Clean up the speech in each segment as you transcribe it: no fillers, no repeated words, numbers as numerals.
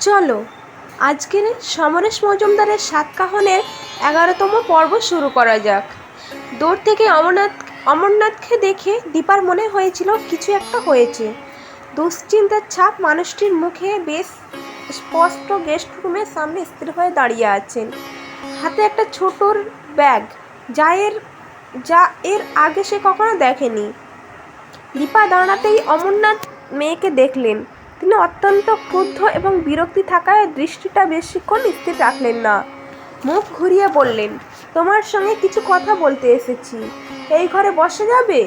চলো আজকের সমরেশ মজুমদারের সাতকাহনের 11তম পর্ব শুরু করা যাক। দূর থেকে অমরনাথকে দেখে দীপার মনে হয়েছিল কিছু একটা হয়েছে। দুশ্চিন্তার ছাপ মানুষটির মুখে বেশ স্পষ্ট। গেস্ট রুমের সামনে স্থির হয়ে দাঁড়িয়ে আছেন, হাতে একটা ছোটোর ব্যাগ, যা এর আগে সে কখনো দেখেনি। দীপা দাঁড়াতেই অমরনাথ মেয়েকে দেখলেন। তিনি অত্যন্ত ক্রুদ্ধ এবং বিরক্তি থাকায় দৃষ্টিটা বেশিক্ষণ স্থির রাখলেন না। মুখ ঘুরিয়ে বললেন, তোমার সঙ্গে কিছু কথা বলতে এসেছি, এই ঘরে বসে যাবে?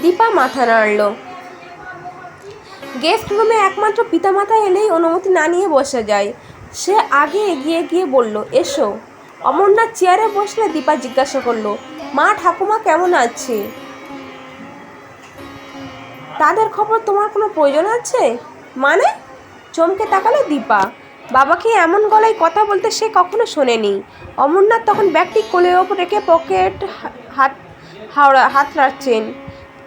দীপা মাথা নাড়ল। গেস্ট রুমে একমাত্র পিতামাতা এলেই অনুমতি না নিয়ে বসে যায়। সে আগে এগিয়ে গিয়ে বলল, এসো। অমরনাথ চেয়ারে বসলে দীপা জিজ্ঞাসা করলো, মা ঠাকুমা কেমন আছে? তাদের খবর তোমার কোনো প্রয়োজন আছে? মানে? চমকে তাকালো দীপা। বাবাকে এমন গলায় কথা বলতে সে কখনো শোনেনি। অমরনাথ তখন ব্যাগটি কোলের ওপর রেখে পকেট হাত রাখছেন।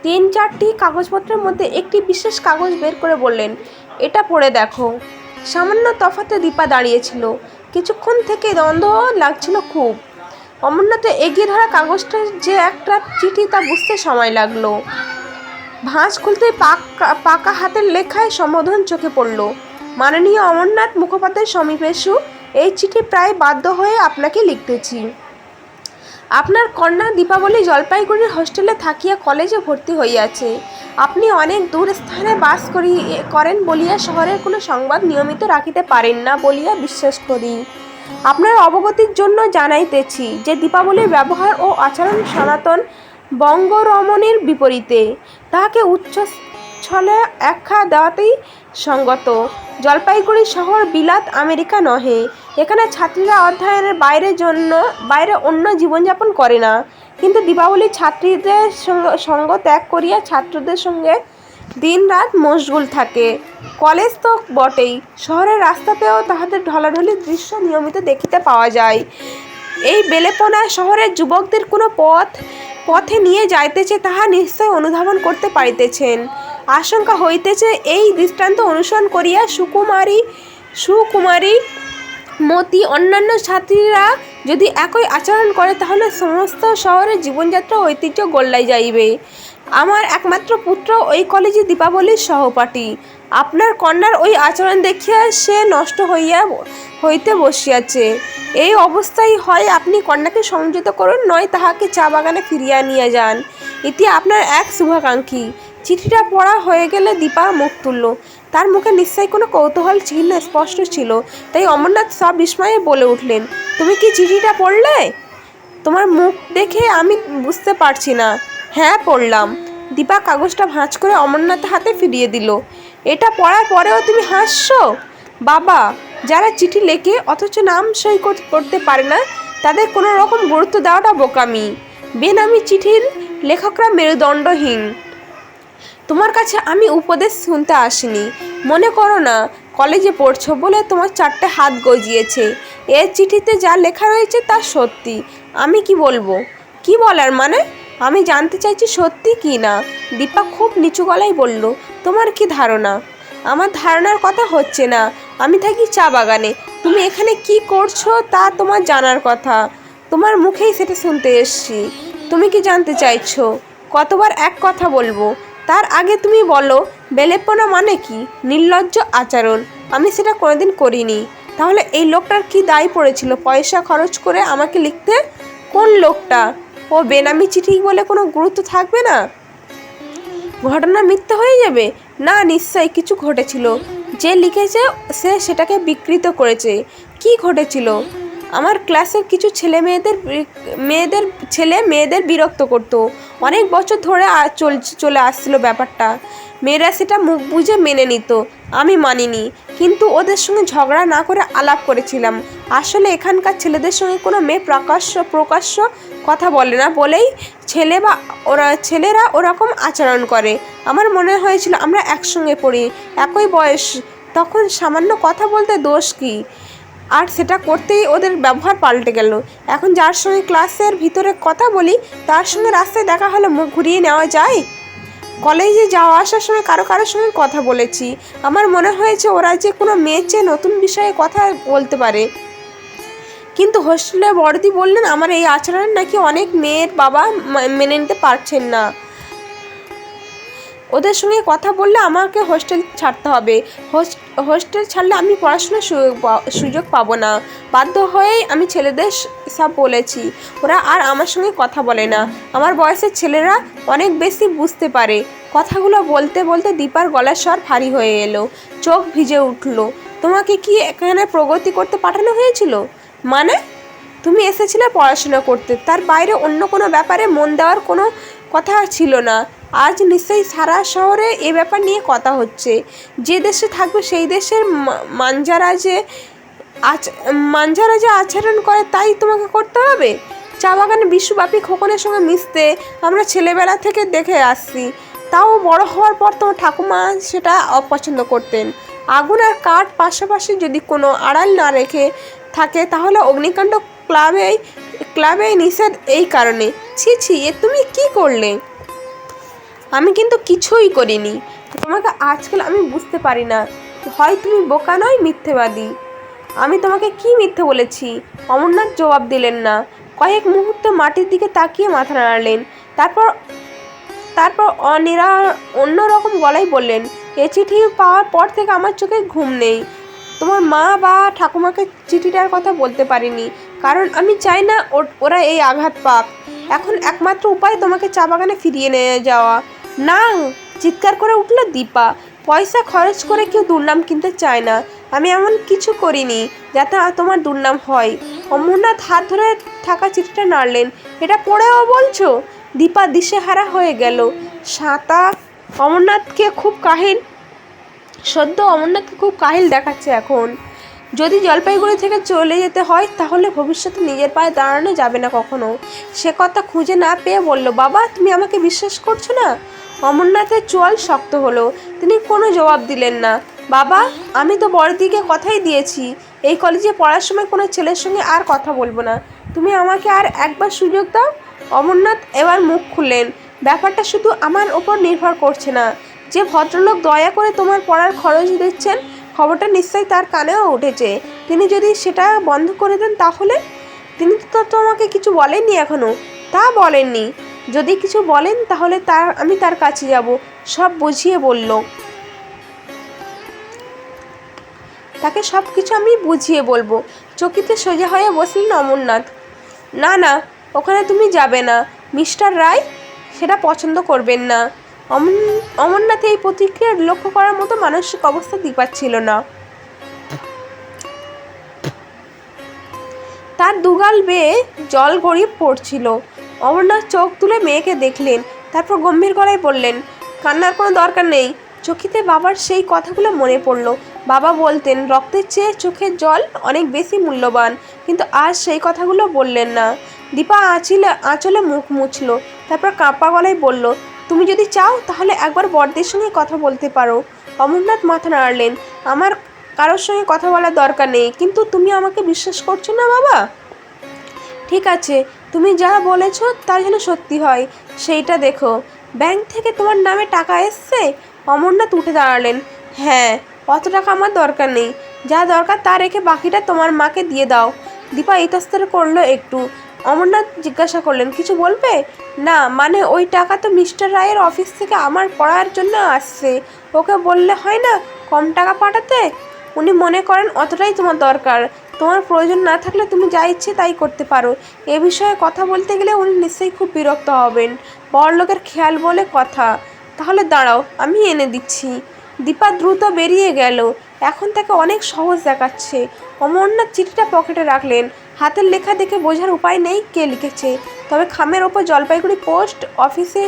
3-4টি কাগজপত্রের মধ্যে একটি বিশেষ কাগজ বের করে বললেন, এটা পড়ে দেখো। সামান্য তফাতে দীপা দাঁড়িয়েছিল। কিছুক্ষণ থেকে দ্বন্দ্ব লাগছিল খুব। অমরনাথে এগিয়ে ধরা কাগজটা যে একটা চিঠি তা বুঝতে সময় লাগলো। ভাঁজ খুলতে পাকা হাতের লেখায় সম্বোধন চোখে পড়ল, মাননীয় অমরনাথ মুখোপাধ্যায় সমীপেশু, এই চিঠি প্রায় বাধ্য হয়ে আপনাকে লিখতেছি। আপনার কন্যা দীপাবলি জলপাইগুড়ির হোস্টেলে থাকিয়া কলেজে ভর্তি হইয়াছে। আপনি অনেক দূর স্থানে বাস করেন বলিয়া শহরের কোনো সংবাদ নিয়মিত রাখিতে পারেন না বলিয়া বিশ্বাস করি। আপনার অবগতির জন্য জানাইতেছি যে দীপাবলির ব্যবহার ও আচরণ সনাতন বঙ্গরমণীর বিপরীতে। তাহাকে উচ্চ ছলে আখ্যা দেওয়াতেই সঙ্গত। জলপাইগুড়ি শহর বিলাত আমেরিকা নহে। এখানে ছাত্রীরা অধ্যয়নের বাইরে অন্য জীবনযাপন করে না। কিন্তু দীপাবলি ছাত্রীদের সঙ্গ ত্যাগ করিয়া ছাত্রদের সঙ্গে দিন রাত মশগুল থাকে। কলেজ তো বটেই, শহরের রাস্তাতেও তাহাদের ঢলাঢলি দৃশ্য নিয়মিত দেখিতে পাওয়া যায়। এই বেলেপনা শহরের যুবকদের কোনো পথে নিয়ে যাইতেছে তাহা নিশ্চয় অনুধাবন করতে পারিতেছেন। আশঙ্কা হইতেছে এই দৃষ্টান্ত অনুসরণ করিয়া সুকুমারী মতি অন্যান্য ছাত্রীরা যদি একই আচরণ করে তাহলে সমস্ত শহরের জীবনযাত্রা ঐতিহ্য গোল্লাই যাইবে। আমার একমাত্র পুত্র ওই কলেজে দীপাবলির সহপাঠী। আপনার কন্যার ওই আচরণ দেখিয়া সে নষ্ট হইতে বসিয়াছে। এই অবস্থায় হয় আপনি কন্যাকে সংযত করুন, নয় তাহাকে চা বাগানে ফিরিয়া নিয়ে যান। এটি আপনার এক শুভাকাঙ্ক্ষী। চিঠিটা পড়া হয়ে গেলে দীপা মুখ তুলল। তার মুখে নিশ্চয়ই কোনো কৌতূহল চিহ্ন স্পষ্ট ছিল। তাই অমরনাথ সব বিস্ময়ে বলে উঠলেন, তুমি কি চিঠিটা পড়লে? তোমার মুখ দেখে আমি বুঝতে পারছি না। হ্যাঁ পড়লাম। দীপা কাগজটা ভাঁজ করে অমরনাথের হাতে ফিরিয়ে দিল। এটা পড়ার পরেও তুমি হাসছো? বাবা, যারা চিঠি লেখে অথচ নাম সই করতে পারে না তাদের কোনো রকম গুরুত্ব দেওয়াটা বোকামি। বেনামি চিঠির লেখকরা মেরুদণ্ডহীন। তোমার কাছে আমি উপদেশ শুনতে আসিনি। মনে করো না কলেজে পড়ছো বলে তোমার 4টে হাত গজিয়েছে। এর চিঠিতে যা লেখা রয়েছে তা সত্যি। আমি কি বলবো? কি বলার মানে? আমি জানতে চাইছি সত্যি কি না। দীপা খুব নিচু গলায় বলল, তোমার কি ধারণা? আমার ধারণার কথা হচ্ছে না। আমি থাকি চা বাগানে। তুমি এখানে কি করছো তা তোমার জানার কথা। তোমার মুখেই সেটা শুনতে এসছি। তুমি কি জানতে চাইছো? কতবার এক কথা বলবো? তার আগে তুমি বলো, বেলেপনা মানে কি? নির্লজ্জ আচরণ। আমি সেটা কোনোদিন করিনি। তাহলে এই লোকটার কি দায় পড়েছিল পয়সা খরচ করে আমাকে লিখতে? কোন লোকটা? ও বেনামি চিঠি বলে কোনো গুরুত্ব থাকবে না? ঘটনা মিথ্যে হয়ে যাবে? না, নিশ্চয়ই কিছু ঘটেছিল। যে লিখেছে সে সেটাকে বিকৃত করেছে। কি ঘটেছিল? আমার ক্লাসের কিছু মেয়েদের বিরক্ত করতো। অনেক বছর ধরে চলে আসছিল ব্যাপারটা। মেয়েরা সেটা মুখ বুঝে মেনে নিত, আমি মানিনি। কিন্তু ওদের সঙ্গে ঝগড়া না করে আলাপ করেছিলাম। আসলে এখানকার ছেলেদের সঙ্গে কোনো মেয়ে প্রকাশ্য কথা বলে না বলেই ছেলেরা ওরকম আচরণ করে। আমার মনে হয়েছিল আমরা একসঙ্গে পড়ি, একই বয়স, তখন সামান্য কথা বলতে দোষ কী? আর সেটা করতেই ওদের ব্যবহার পাল্টে গেল। এখন যার সঙ্গে ক্লাসের ভিতরে কথা বলি তার সঙ্গে রাস্তায় দেখা হলে মুখ ঘুরিয়ে নেওয়া যায়? কলেজে যাওয়া আসার সময় কারোর সঙ্গে কথা বলেছি। আমার মনে হয়েছে ওরা যে কোনো মেয়ের চেয়ে নতুন বিষয়ে কথা বলতে পারে। কিন্তু হোস্টেলে বড়দি বললেন আমার এই আচরণ নাকি অনেক মেয়ের বাবা মেনে নিতে পারছেন না। ওদের সঙ্গে কথা বললে আমাকে হোস্টেল ছাড়তে হবে। হোস্টেল ছাড়লে আমি পড়াশোনার সুযোগ পাবো না। বাধ্য হয়েই আমি ছেলেদের সব বলেছি। ওরা আর আমার সঙ্গে কথা বলে না। আমার বয়সের ছেলেরা অনেক বেশি বুঝতে পারে। কথাগুলো বলতে বলতে দীপার গলার স্বর ভারী হয়ে এলো, চোখ ভিজে উঠল। তোমাকে কি এখানে প্রগতি করতে পাঠানো হয়েছিল? মানে? তুমি এসেছিলে পড়াশোনা করতে, তার বাইরে অন্য কোনো ব্যাপারে মন দেওয়ার কোনো কথা ছিল না। আজ নিশ্চয়ই সারা শহরে এ ব্যাপার নিয়ে কথা হচ্ছে। যে দেশে থাকবে সেই দেশের মাঞ্জারা যে আচরণ করে তাই তোমাকে করতে হবে। চা বাগানে বিশ্বব্যাপী খোকনের সঙ্গে মিশতে আমরা ছেলেবেলা থেকে দেখে আসছি। তাও বড় হওয়ার পর তোমার ঠাকুমা সেটা অপছন্দ করতেন। আগুন আর কাঠ পাশাপাশি যদি কোনো আড়াল না রেখে থাকে তাহলে অগ্নিকাণ্ড ক্লাবেই নিষেধ এই কারণে। ছি ছি, এ তুমি কি করলে? আমি কিন্তু কিছুই করিনি। তোমাকে আজকাল আমি বুঝতে পারি না। হয় তুমি বোকা নয় মিথ্যেবাদী। আমি তোমাকে কি মিথ্যে বলেছি? অমরনাথ জবাব দিলেন না। কয়েক মুহূর্ত মাটির দিকে তাকিয়ে মাথা নাড়ালেন। তারপর অন্যরকম গলায় বললেন, এ চিঠি পাওয়ার পর থেকে আমার চোখে ঘুম নেই। তোমার মা বা ঠাকুমাকে চিঠিটার কথা বলতে পারিনি, কারণ আমি চাই না ওরা এই আঘাত পাক। এখন একমাত্র উপায় তোমাকে চা বাগানে ফিরিয়ে নিয়ে যাওয়া। না! চিৎকার করে উঠল দীপা। পয়সা খরচ করে কেউ দুর্নাম কিনতে চায় না। আমি এমন কিছু করিনি যাতে তোমার দুর্নাম হয়। অমরনাথ হাত ধরে থাকা চিঠিটা নাড়লেন। এটা পড়েও বলছো? দীপা দিশেহারা হয়ে গেল। অমরনাথকে খুব কাহিল দেখাচ্ছে এখন। যদি জলপাইগুড়ি থেকে চলে যেতে হয় তাহলে ভবিষ্যতে নিজের পায়ে দাঁড়ানো যাবে না কখনো। সে কথা খুঁজে না পেয়ে বলল, বাবা তুমি আমাকে বিশ্বাস করছো না? অমরনাথের চোয়াল শক্ত হলো। তিনি কোনো জবাব দিলেন না। বাবা, আমি তো বড়দিকে কথাই দিয়েছি এই কলেজে পড়ার সময় কোনো ছেলের সঙ্গে আর কথা বলবো না। তুমি আমাকে আর একবার সুযোগ দাও। অমরনাথ এবার মুখ খুললেন। ব্যাপারটা শুধু আমার ওপর নির্ভর করছে না। যে ভদ্রলোক দয়া করে তোমার পড়ার খরচ দিচ্ছেন, খবরটা নিশ্চয়ই তার কানেও উঠেছে। তিনি যদি সেটা বন্ধ করে দেন তাহলে? তিনি তো তোমাকে কিছু বলেননি এখনো। তা বলেননি। যদি কিছু বলেন তাহলে আমি তার কাছে যাব, সব বুঝিয়ে বলল। তাকে সব কিছু আমি বুঝিয়ে বলবো। চকিতে সোজা হয়ে বসলেন অমরনাথ। না না, ওখানে তুমি যাবে না। মিস্টার রায় সেটা পছন্দ করবেন না। অমরনাথ এই প্রতিক্রিয়া লক্ষ্য করার মতো মানসিক অবস্থা দীপার ছিল না। তার দুগাল বেয়ে জল গড়িয়ে পড়ছিল। অমরনাথ চোখ তুলে মেয়েকে দেখলেন, তারপর গম্ভীর গলায় বললেন, কান্নার কোনো দরকার নেই। চোখেতে বাবার সেই কথাগুলো মনে পড়ল। বাবা বলতেন রক্তের চেয়ে চোখের জল অনেক বেশি মূল্যবান, কিন্তু আজ সেই কথাগুলো বললেন না। দীপা আঁচলে মুখ মুছল, তারপর কাঁপা গলায় বলল, তুমি যদি চাও তাহলে একবার বড়দের সঙ্গে কথা বলতে পারো। অমরনাথ মাথা নাড়লেন। আমার কারোর সঙ্গে কথা বলার দরকার নেই, কিন্তু তুমি আমাকে বিশ্বাস করছো না বাবা? ঠিক আছে, তুমি যা বলেছো তা যেন সত্যি হয় সেইটা দেখো। ব্যাংক থেকে তোমার নামে টাকা এসছে? অমরনাথ উঠে দাঁড়ালেন। হ্যাঁ, অত টাকা আমার দরকার নেই। যা দরকার তা রেখে বাকিটা তোমার মাকে দিয়ে দাও। দীপা ইতস্তত করলো একটু। অমরনাথ জিজ্ঞাসা করলেন, কিছু বলবে? না, মানে ওই টাকা তো মিস্টার রায়ের অফিস থেকে আমার পড়ার জন্য আসছে। ওকে বললে হয় না কম টাকা পাঠাতে? উনি মনে করেন অতটাই তোমার দরকার। তোমার প্রয়োজন না থাকলে তুমি যা ইচ্ছে তাই করতে পারো। এ বিষয়ে কথা বলতে গেলে উনি নিশ্চয়ই খুব বিরক্ত হবেন। বড়লোকের খেয়াল বলে কথা। তাহলে দাঁড়াও, আমি এনে দিচ্ছি। দীপা দ্রুত বেরিয়ে গেল। এখন তাকে অনেক সহজ দেখাচ্ছে। অমরনাথ চিঠিটা পকেটে রাখলেন। হাতের লেখা দেখে বোঝার উপায় নেই কে লিখেছে, তবে খামের ওপর জলপাইগুড়ি পোস্ট অফিসে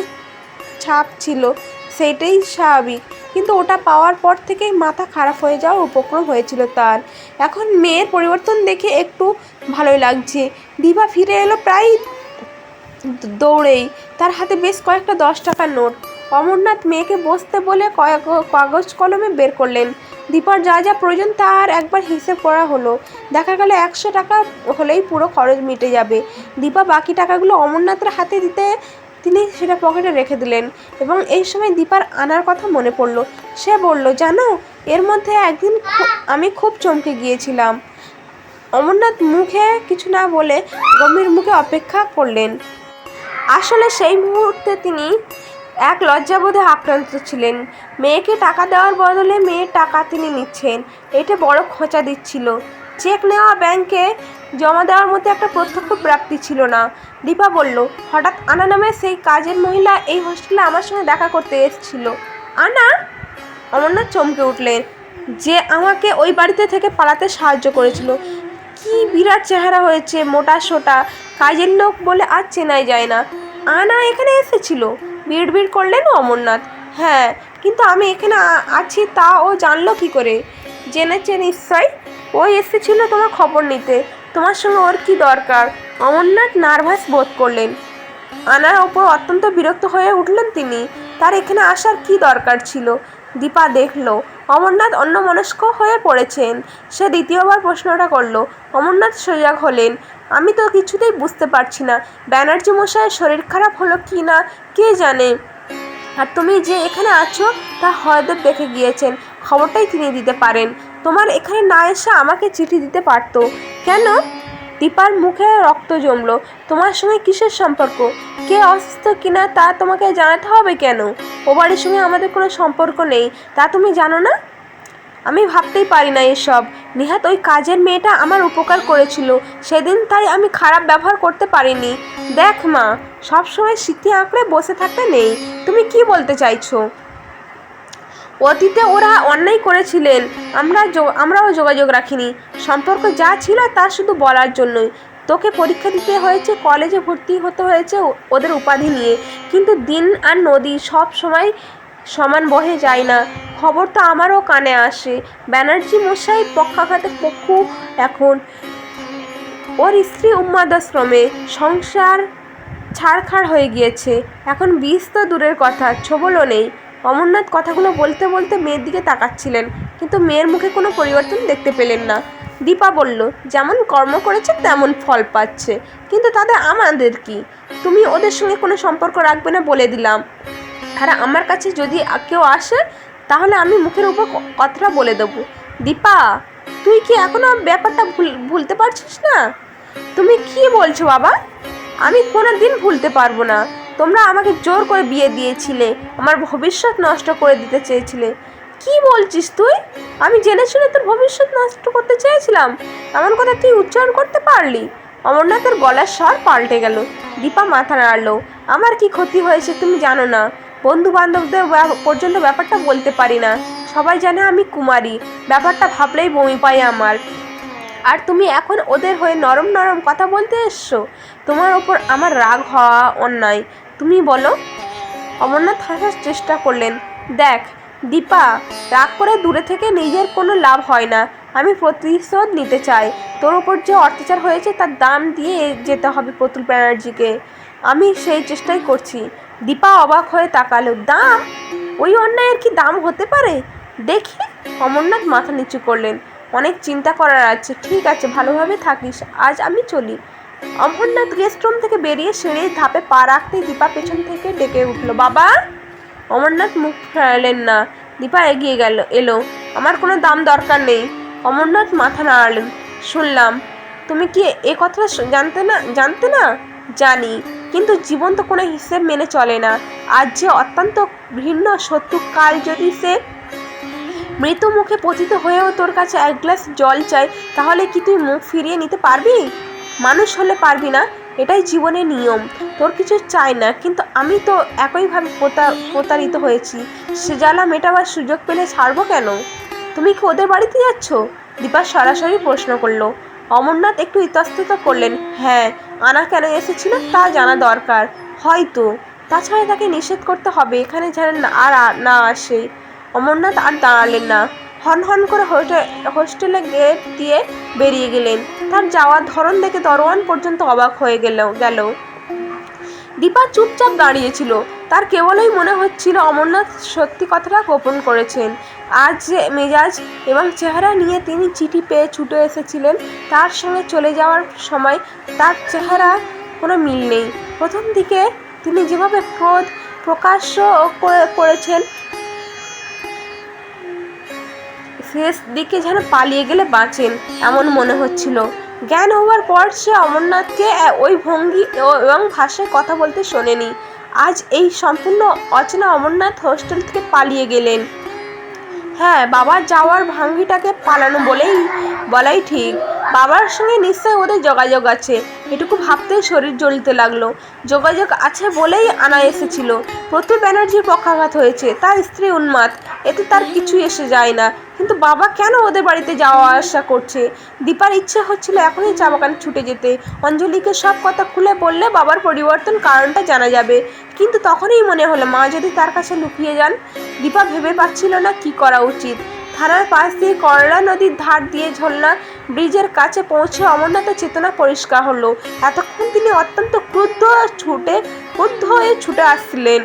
ছাপ ছিল, সেইটাই স্বাভাবিক। কিন্তু ওটা পাওয়ার পর থেকেই মাথা খারাপ হয়ে যাওয়ার উপক্রম হয়েছিল তার। এখন মেয়ের পরিবর্তন দেখে একটু ভালোই লাগছে। দিবা ফিরে এলো প্রায় দৌড়েই, তার হাতে বেশ কয়েকটা 10 টাকার নোট। অমরনাথ মেয়েকে বসতে বলে কাগজ কলমে বের করলেন। দীপার যা যা প্রয়োজন তার একবার হিসেব করা হলো। দেখা গেল 100 টাকা হলেই পুরো খরচ মিটে যাবে। দীপা বাকি টাকাগুলো অমরনাথের হাতে দিতে তিনি সেটা পকেটে রেখে দিলেন এবং এই সময় দীপার আনার কথা মনে পড়ল। সে বলল, জানো, এর মধ্যে একদিন আমি খুব চমকে গিয়েছিলাম। অমরনাথ মুখে কিছু না বলে গম্ভীর মুখে অপেক্ষা করলেন। আসলে সেই মুহূর্তে তিনি এক লজ্জাবোধে আক্রান্ত ছিলেন। মেয়েকে টাকা দেওয়ার বদলে মেয়ের টাকা তিনি নিচ্ছেন, এটা বড় খোঁচা দিচ্ছিল। চেক নেওয়া ব্যাংকে জমা দেওয়ার মধ্যে একটা প্রত্যক্ষ প্রাপ্তি ছিল না। দীপা বলল, হঠাৎ আনা নামের সেই কাজের মহিলা এই হোস্টেলে আমার সঙ্গে দেখা করতে এসেছিল। আনা? অমরনাথ চমকে উঠলেন। যে আমাকে ওই বাড়িতে থেকে পালাতে সাহায্য করেছিল। কি বিরাট চেহারা হয়েছে, মোটা সোটা, কাজের লোক বলে আর চেনাই যায় না। আনা এখানে এসেছিল? বিড়বিড় করলেন অমরনাথ। হ্যাঁ, কিন্তু আমি এখানে আছি তা ও জানলো কি করে? জেনেছে নিশ্চয়। ওই এসেছিল তোমার খবর নিতে। তোমার সঙ্গে ওর কি দরকার? অমরনাথ নার্ভাস বোধ করলেন। আনার ওপর অত্যন্ত বিরক্ত হয়ে উঠলেন তিনি। তার এখানে আসার কি দরকার ছিল? দীপা দেখল অমরনাথ অন্যমনস্ক হয়ে পড়েছেন। সে দ্বিতীয়বার প্রশ্নটা করল। অমরনাথ সজাগ হলেন। আমি তো কিছুতেই বুঝতে পারছি না, ব্যানার্জি মশাইয়ের শরীর খারাপ হলো কি না কে জানে। আর তুমি যে এখানে আছো তা হয়তো দেখে গিয়েছেন, খবরটাই তিনি দিতে পারেন। তোমার এখানে না এসে আমাকে চিঠি দিতে পারতো। কেন? দীপার মুখে রক্ত জমলো। তোমার সঙ্গে কিসের সম্পর্ক? কে অসুস্থ কিনা তা তোমাকে জানাতে হবে কেন? ও বাড়ির সঙ্গে আমাদের কোনো সম্পর্ক নেই, তা তুমি জানো না? আমি ভাবতেই পারি না এসব। নিহাত ওই কাজের মেয়েটা আমার উপকার করেছিল সেদিন, তাই আমি খারাপ ব্যবহার করতে পারিনি। দেখ মা, সবসময় স্মৃতি আঁকড়ে বসে থাকতে নেই। তুমি কি বলতে চাইছো? অতীতে ওরা অন্যায় করেছিলেন, আমরাও যোগাযোগ রাখিনি। সম্পর্ক যা ছিল তা শুধু বলার জন্যই। তোকে পরীক্ষা দিতে হয়েছে, কলেজে ভর্তি হতে হয়েছে ওদের উপাধি নিয়ে। কিন্তু দিন আর নদী সব সময় সমান বহে যায় না। খবর তো আমারও কানে আসে। ব্যানার্জি মশাই পক্ষাঘাতে পক্ষু এখন। ওর স্ত্রী উন্মাদাশ্রমে, সংসার ছাড়খাড় হয়ে গিয়েছে। এখন বিষ তো দূরের কথা, ছোবলও নেই। অমরনাথ কথাগুলো বলতে বলতে মেয়ের দিকে তাকাচ্ছিলেন, কিন্তু মেয়ের মুখে কোনো পরিবর্তন দেখতে পেলেন না। দীপা বলল, যেমন কর্ম করেছে তেমন ফল পাচ্ছে, কিন্তু তাদের আমাদের কি? তুমি ওদের সঙ্গে কোনো সম্পর্ক রাখবে না বলে দিলাম। আর আমার কাছে যদি কেউ আসে তাহলে আমি মুখের উপর কথাটা বলে দেবো। দীপা, তুই কি এখনো ব্যাপারটা ভুলতে পারছিস না? তুমি কি বলছো বাবা? আমি কোনো দিন ভুলতে পারবো না। তোমরা আমাকে জোর করে বিয়ে দিয়েছিলে, আমার ভবিষ্যৎ নষ্ট করে দিতে চেয়েছিলে। কি বলছিস তুই? আমি জেনে শুনে তোর ভবিষ্যৎ নষ্ট করতে চেয়েছিলাম? এমন কথা তুই উচ্চারণ করতে পারলি? অমরনাথের গলার স্বর পাল্টে গেল। দীপা মাথা নাড়ল। আমার কি ক্ষতি হয়েছে তুমি জানো না? বন্ধু বান্ধবদের পর্যন্ত ব্যাপারটা বলতে পারি না। সবাই জানে আমি কুমারী। ব্যাপারটা ভাবলেই বমি পায় আমার। আর তুমি এখন ওদের হয়ে নরম নরম কথা বলতে এসছো? তোমার ওপর আমার রাগ হওয়া অন্যায়। তুমি বলো। অমরনাথ হাসার চেষ্টা করলেন। দেখ দীপা, রাগ করে দূরে থেকে নিজের কোনো লাভ হয় না। আমি প্রতিশোধ নিতে চাই। তোর ওপর যে অত্যাচার হয়েছে তার দাম দিয়ে যেতে হবে প্রতুল ব্যানার্জিকে। আমি সেই চেষ্টাই করছি। দীপা অবাক হয়ে তাকালো। দাম? ওই অন্যায়ের কি দাম হতে পারে? দেখি। অমরনাথ মাথা নিচু করলেন। অনেক চিন্তা করার আছে। ঠিক আছে, ভালোভাবে থাকিস, আজ আমি চলি। অমরনাথ গেস্ট রুম থেকে বেরিয়ে সিঁড়ির ধাপে পা রাখতেই দীপা পেছন থেকে ডেকে উঠল, বাবা। অমরনাথ মুখ ফেরালেন না। দীপা এগিয়ে এলো। আমার কোনো দাম দরকার নেই। অমরনাথ মাথা নাড়ালেন। শুনলাম তুমি কি এ কথা জানতে না? জানি, কিন্তু জীবন তো কোনো হিসেব মেনে চলে না। আজ যে অত্যন্ত ভিন্ন শত্রু, কাল যদি সে মৃত্যু মুখে পতিত হয়েও তোর কাছে এক গ্লাস জল চাই, তাহলে কি তুই মুখ ফিরিয়ে নিতে পারবি? মানুষ হলে পারবি না, এটাই জীবনের নিয়ম। তোর কিছু চাই না, কিন্তু আমি তো একইভাবে প্রতারিত হয়েছি। সে জ্বালা মেটাবার সুযোগ পেলে ছাড়বো কেন? তুমি কি ওদের বাড়িতে যাচ্ছ? দীপা সরাসরি প্রশ্ন করলো। অমরনাথ একটু ইতস্তত করলেন। হ্যাঁ, আনা কেন এসেছিল তা জানা দরকার হয়তো। তাছাড়া তাকে নিষেধ করতে হবে এখানে যেন আর না আসে। অমরনাথ আর দাঁড়ালেন না। হন করে হোস্টেলে গেট দিয়ে বেরিয়ে গেলেন। তার যাওয়ার ধরন দেখে দরওয়ান পর্যন্ত অবাক হয়ে গেল। দীপা চুপচাপ দাঁড়িয়েছিল। তার কেবলই মনে হচ্ছিল অমরনাথ সত্যি কথাটা গোপন করেছেন। আজ যে মেজাজ এবং চেহারা নিয়ে তিনি চিঠি পেয়ে ছুটে এসেছিলেন, তার সঙ্গে চলে যাওয়ার সময় তার চেহারা কোনো মিল নেই। প্রথম দিকে তিনি যেভাবে ক্রোধ প্রকাশ্য করেছেন, শেষ দিকে যেন পালিয়ে গেলে বাঁচেন এমন মনে হচ্ছিল। জ্ঞান হওয়ার পর সে অমরনাথকে ওই ভঙ্গি এবং ভাষায় কথা বলতে শোনেনি। আজ এই সম্পূর্ণ অচেনা অমরনাথ হোস্টেল থেকে পালিয়ে গেলেন। হ্যাঁ, বাবার যাওয়ার ভাঙ্গিটাকে পালানো বলাই ঠিক। বাবার সঙ্গে নিশ্চয়ই ওদের যোগাযোগ আছে, এটুকু ভাবতেই শরীর জ্বলতে লাগলো। যোগাযোগ আছে বলেই আনা এসেছিল। প্রতুল ব্যানার্জির পক্ষাঘাত হয়েছে, তার স্ত্রী উন্মাদ, এতে তার কিছুই এসে যায় না। কিন্তু বাবা কেন ওদের বাড়িতে যাওয়া আসা করছে? দীপার ইচ্ছে হচ্ছিল এখনই চা বাগান ছুটে যেতে। অঞ্জলিকে সব কথা খুলে বললে বাবার পরিবর্তন কারণটা জানা যাবে। কিন্তু তখনই মনে হলো মা যদি তার কাছে লুকিয়ে যান। দীপা ভেবে পাচ্ছিল না কি করা উচিত। থানার পাশ দিয়ে করলা নদীর ধার দিয়ে ঝোলনা ব্রিজের কাছে পৌঁছে অমরনাথের চেতনা পরিষ্কার হলো। এতক্ষণ তিনি অত্যন্ত ক্রুদ্ধ হয়ে ছুটে আসছিলেন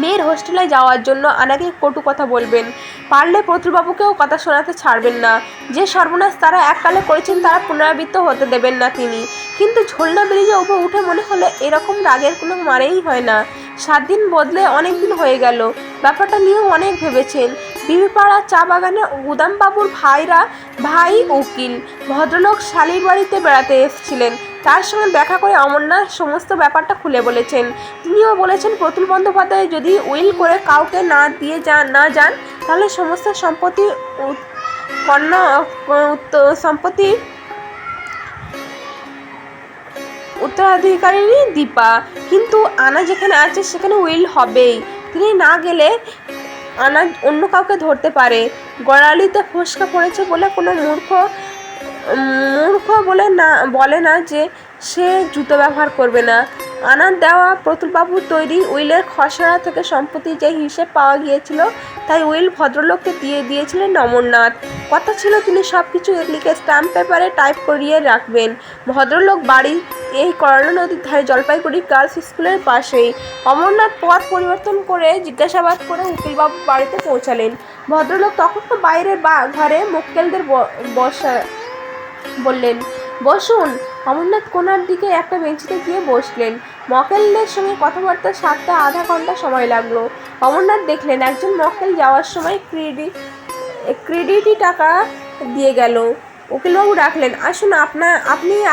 মেয়ের হোস্টেলে যাওয়ার জন্য। আনাকে কটু কথা বলবেন, পারলে প্রতুলবাবুকেও কথা শোনাতে ছাড়বেন না। যে সর্বনাশ তারা এককালে করেছেন তারা পুনরাবৃত্ত হতে দেবেন না তিনি। কিন্তু ঝোলনা ব্রিজে উপর উঠে মনে হলো এরকম রাগের কোনো মানেই হয় না। 7 দিন বদলে অনেক দিন হয়ে গেল। ব্যাপারটা নিয়েও অনেক ভেবেছেন। বিবিপাড়া চা বাগানে গুদামবাবুর ভাই উকিল ভদ্রলোক শালির বাড়িতে বেড়াতে এসেছিলেন। তার সঙ্গে দেখা করে অমরনাথ সমস্ত ব্যাপারটা খুলে বলেছেন। তিনিও বলেছেন প্রতুল বন্দ্যোপাধ্যায় যদি উইল করে কাউকে না যান তাহলে সমস্ত সম্পত্তি উত্তরাধিকারিণী দীপা। কিন্তু আনা যেখানে আছে সেখানে উইল হবেই। তিনি না গেলে আনা অন্য কাউকে ধরতে পারে। গড়ালিতে ফোসকা পড়েছে বলে কোনো মূর্খ বলে না যে সে জুতো ব্যবহার করবে না। আনার দেওয়া প্রতুলবাবুর তৈরি উইলের খসড়া থেকে সম্পত্তির যে হিসেব পাওয়া গিয়েছিল তাই উইল ভদ্রলোককে দিয়ে দিয়েছিলেন অমরনাথ। কথা ছিল তিনি সব কিছু লিখে স্ট্যাম্প পেপারে টাইপ করিয়ে রাখবেন। ভদ্রলোক বাড়ি এই করলা নদীর ধারে জলপাইগুড়ি গার্লস স্কুলের পাশেই। অমরনাথ পথ পরিবর্তন করে জিজ্ঞাসাবাদ করে উকিলবাবু বাড়িতে পৌঁছালেন। ভদ্রলোক তখন তো বাইরের ঘরে মক্কেলদের বললেন বসুন। অমরনাথ কোনার দিকে একটা বেঞ্চিতে গিয়ে বসলেন। মক্কেলদের সঙ্গে কথাবার্তা সারতে আধা ঘন্টা সময় লাগলো। অমরনাথ দেখলেন একজন মক্কেল যাওয়ার সময় ক্রেডিটই টাকা দিয়ে গেল। উকিলবাবু ডাকলেন, আসুন।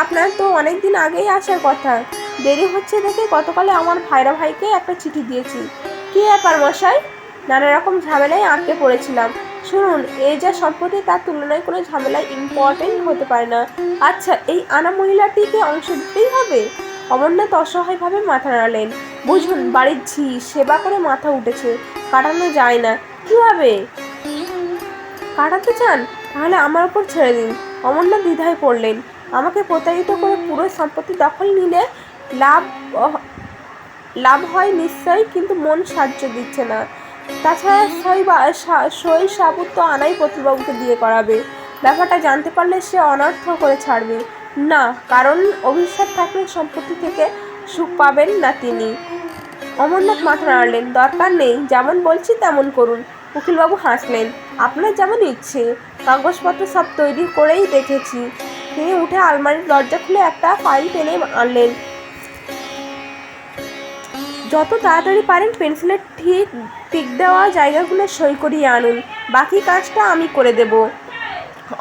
আপনার তো অনেক দিন আগেই আসার কথা। দেরি হচ্ছে দেখে গতকালে আমার ভাইকে একটা চিঠি দিয়েছি। কী ব্যাপার মশাই? নানা রকম ঝামেলায় আটকে পড়েছিলাম। শুনুন, এই যা সম্পত্তি তার তুলনায় কোনো ঝামেলায় ইম্পর্টেন্ট হতে পারে না। আচ্ছা, এই আনা মহিলাটিকে অংশ দিতেই হবে? অমরনাথ অসহায়ভাবে মাথা নাড়লেন। বুঝুন, বাড়ির ঝি সেবা করে মাথা উঠেছে, কাটানো যায় না। কীভাবে কাটাতে চান? তাহলে আমার ওপর ছেড়ে দিন। অমরনাথ দ্বিধায় পড়লেন। আমাকে প্রতারিত করে পুরো সম্পত্তি দখল নিলে লাভ হয় নিশ্চয়ই, কিন্তু মন সাহায্য দিচ্ছে না। তাছাড়া সই সাবুত তো আনাই প্রতুলবাবুকে দিয়ে করাবে। ব্যাপারটা জানতে পারলে সে অনর্থ করে ছাড়বে না, কারণ অভিশাপ থাকলে সম্পত্তি থেকে সুখ পাবেন না তিনি। অমরনাথ মাথা নাড়লেন। দরকার নেই, যেমন বলছি তেমন করুন। উকিলবাবু হাসলেন। আপনার যেমন ইচ্ছে। কাগজপত্র সব তৈরি করেই রেখেছি। তিনি উঠে আলমারির দরজা খুলে একটা ফাইল টেনে আনলেন। যত তাড়াতাড়ি পারেন পেন্সিলের টিক দেওয়া জায়গাগুলো সই করিয়ে আনুন। বাকি কাজটা আমি করে দেব।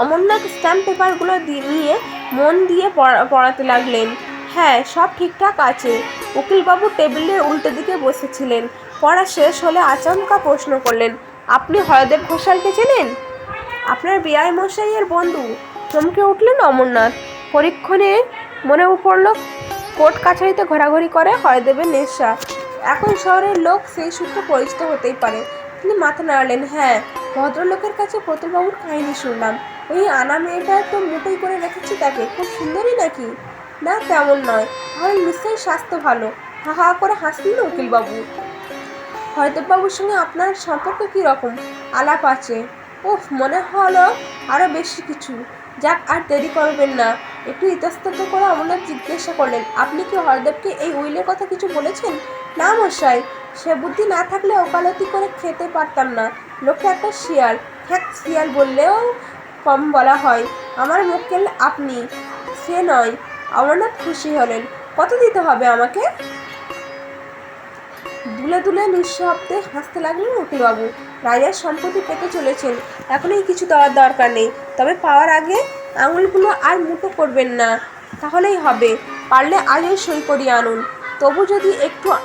অমরনাথ স্ট্যাম্প পেপারগুলো নিয়ে মন দিয়ে পড়াতে লাগলেন। হ্যাঁ, সব ঠিকঠাক আছে। উকিলবাবু টেবিলের উল্টো দিকে বসেছিলেন। পড়া শেষ হলে আচমকা প্রশ্ন করলেন, আপনি হরদেব ঘোষালকে চেনেন? আপনার বিআই মশাইয়ের বন্ধু। চমকে উঠলেন অমরনাথ। পরীক্ষণে মনে পড়ল কোর্ট কাছারিতে ঘোরাঘুরি করে হরদেবের নেশা। এখন শহরের লোক সেই সূত্রে পরিচিত হতেই পারে। তিনি মাথা নাড়লেন। হ্যাঁ, ভদ্রলোকের কাছে প্রতুলবাবুর কাহিনী শুনলাম। ওই আনা মেয়েটা তো মুঠোই করে রেখেছি তাকে। খুব সুন্দরী নাকি? না, তেমন নয়। তাহলে নিশ্চয়ই স্বাস্থ্য ভালো। হা হা করে হাসলেন উকিলবাবু। হরদেববাবুর সঙ্গে আপনার সম্পর্ক কী রকম? আলাপ আছে। ওহ, মনে হলো আরও বেশি কিছু। যাক, আর দেরি করবেন না। একটু ইতস্তত করে অমরনাথ জিজ্ঞাসা করলেন, আপনি কি হরদেবকে এই উইলের কথা কিছু বলেছেন? না মশাই, সে বুদ্ধি না থাকলে ওকালতি করে খেতে পারতাম না। লোকটা একটা শিয়াল। হ্যাঁ, শিয়াল বললেও কম বলা হয়। আমার মক্কেল আপনি, সে নয়। অমরনাথ খুশি হলেন। কত দিতে হবে আমাকে? দুলে দুলে নিঃশব্দে হাসতে লাগলেন উকিলবাবু। রাজার সম্পত্তি পেতে চলেছেন, এখনই কিছু দেওয়ার দরকার নেই, তবে পাওয়ার আগে আঙুলগুলো আর মুঠো করবেন না, তাহলেই হবে। পারলে আজই সই করিয়ে আনুন। তবু যদি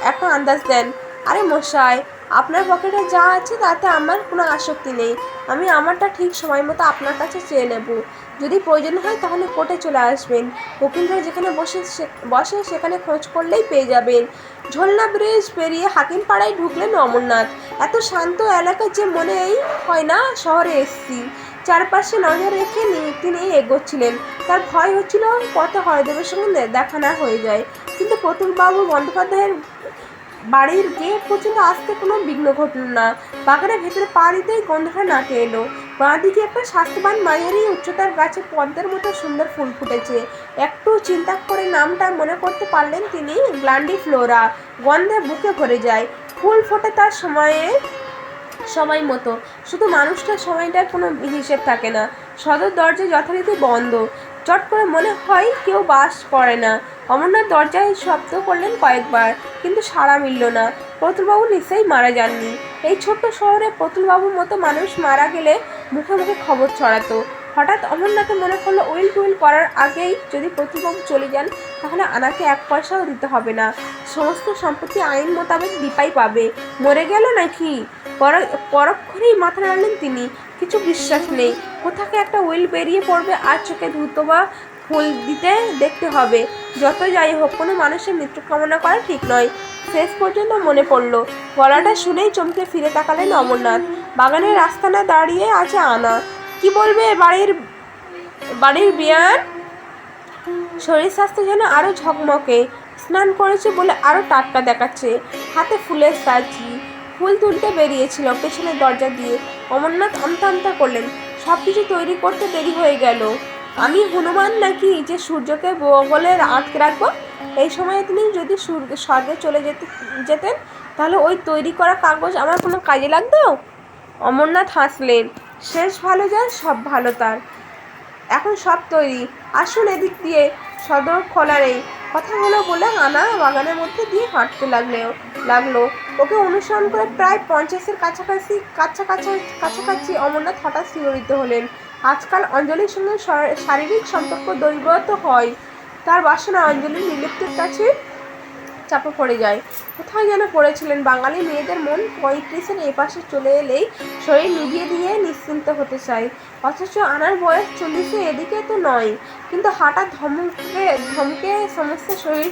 একটা আন্দাজ দেন। আরে মশাই, আপনার পকেটে যা আছে তাতে আমার কোনো আসক্তি নেই। আমি আমারটা ঠিক সময় মতো আপনার কাছে চেয়ে নেব। যদি প্রয়োজন হয় তাহলে কোর্টে চলে আসবেন। উকিলরা যেখানে বসে সেখানে খোঁজ করলেই পেয়ে যাবেন। ঝোলনা ব্রিজ পেরিয়ে হাকিমপাড়ায় ঢুকলেন অমরনাথ। এত শান্ত এলাকা যে মনেই হয় না শহরে এসছি। চারপাশে নজর রেখে তিনি এগোচ্ছিলেন। তার ভয় হচ্ছিল পথে হরদেবের সঙ্গে দেখা না হয়ে যায়। কিন্তু প্রতুলবাবু বন্দ্যোপাধ্যায়ের বাড়ির গেট পর্যন্ত আসতে কোনো বিঘ্ন ঘটল না। বাগানের ভেতরে পা দিতেই গন্ধটা নাকে এলো। বাঁদিকে একটা স্বাস্থ্যবান মাঝারি উচ্চতার গাছে পদ্মের মতো সুন্দর ফুল ফুটেছে। একটু চিন্তা করে নামটা মনে করতে পারলেন তিনি, গ্ল্যান্ডিফ্লোরা। গন্ধে বুকে ভরে যায়। ফুল ফোটে তার সময় মতো, শুধু মানুষটার সময়টার কোনো হিসেব থাকে না। সদর দরজা যথারীতি বন্ধ। চট করে মনে হয় কেউ বাস করে না। অমরনাথ দরজায় শব্দ করলেন কয়েকবার, কিন্তু সাড়া মিলল না। প্রতুলবাবু নিশ্চয়ই মারা যাননি। এই ছোট্ট শহরে প্রতুলবাবুর মতো মানুষ মারা গেলে মুখে মুখে খবর ছড়াতো। হঠাৎ অমরনাথে মনে করলো উইল টুইল করার আগেই যদি প্রতুলবাবু চলে যান তাহলে আনাকে 1 পয়সাও দিতে হবে না। সমস্ত সম্পত্তি আইন মোতাবেক দীপাই পাবে। মরে গেল নাকি? পরক্ষণেই মাথা নাড়লেন তিনি। কিছু বিশ্বাস নেই। কোথাকে একটা উইল বেরিয়ে পড়বে আর চোখে ধুতো বা ফুল দিতে দেখতে হবে। যত যাই হোক, কোনো মানুষের মৃত্যু কামনা করা ঠিক নয়। শেষ পর্যন্ত মনে পড়ল। গলাটা শুনেই চমকে ফিরে তাকালেন অমরনাথ। বাগানের রাস্তানা দাঁড়িয়ে আছে আনা। কি বলবে বাড়ির বিয়ান? শরীর স্বাস্থ্য যেন আরও ঝকমকে। স্নান করেছে বলে আরও টাটকা দেখাচ্ছে। হাতে ফুলের সাজি। ফুল তুলতে বেরিয়েছিল পেছনের দরজা দিয়ে। অমরনাথ আমতা আমতা করলেন। সব কিছু তৈরি করতে দেরি হয়ে গেল। আমি হনুমান নাকি যে সূর্যকে বগলে আটকে রাখবো? এই সময়ে তিনি যদি স্বর্গে চলে যেতেন তাহলে ওই তৈরি করা কাগজ আমার কোনো কাজে লাগতো? অমরনাথ হাসলেন। শেষ ভালো যার সব ভালো তার। এখন সব তৈরি। আসুন এদিক দিয়ে, সদর খোলা নেই। কথাগুলো বলে আনা বাগানের মধ্যে দিয়ে হাঁটতে লাগলো। ওকে অনুসরণ করে প্রায় 50-এর কাছাকাছি অমরনাথ হঠাৎ শিহরিত হলেন। আজকাল অঞ্জলির সঙ্গে শারীরিক সম্পর্ক দৈবত হয়। তার বাসনা অঞ্জলির নির্লিপ্তের কাছে চাপা পড়ে যায়। কোথায় যেন পড়েছিলেন। বাঙালি মেয়েদের মন 35-এর এপাশে চলে এলেই শরীর নিভিয়ে দিয়ে নিশ্চিন্ত হতে চায়। অথচ আনার বয়স 40-এ এদিকে তো নয়। কিন্তু হঠাৎ ধমকে সমস্ত শরীর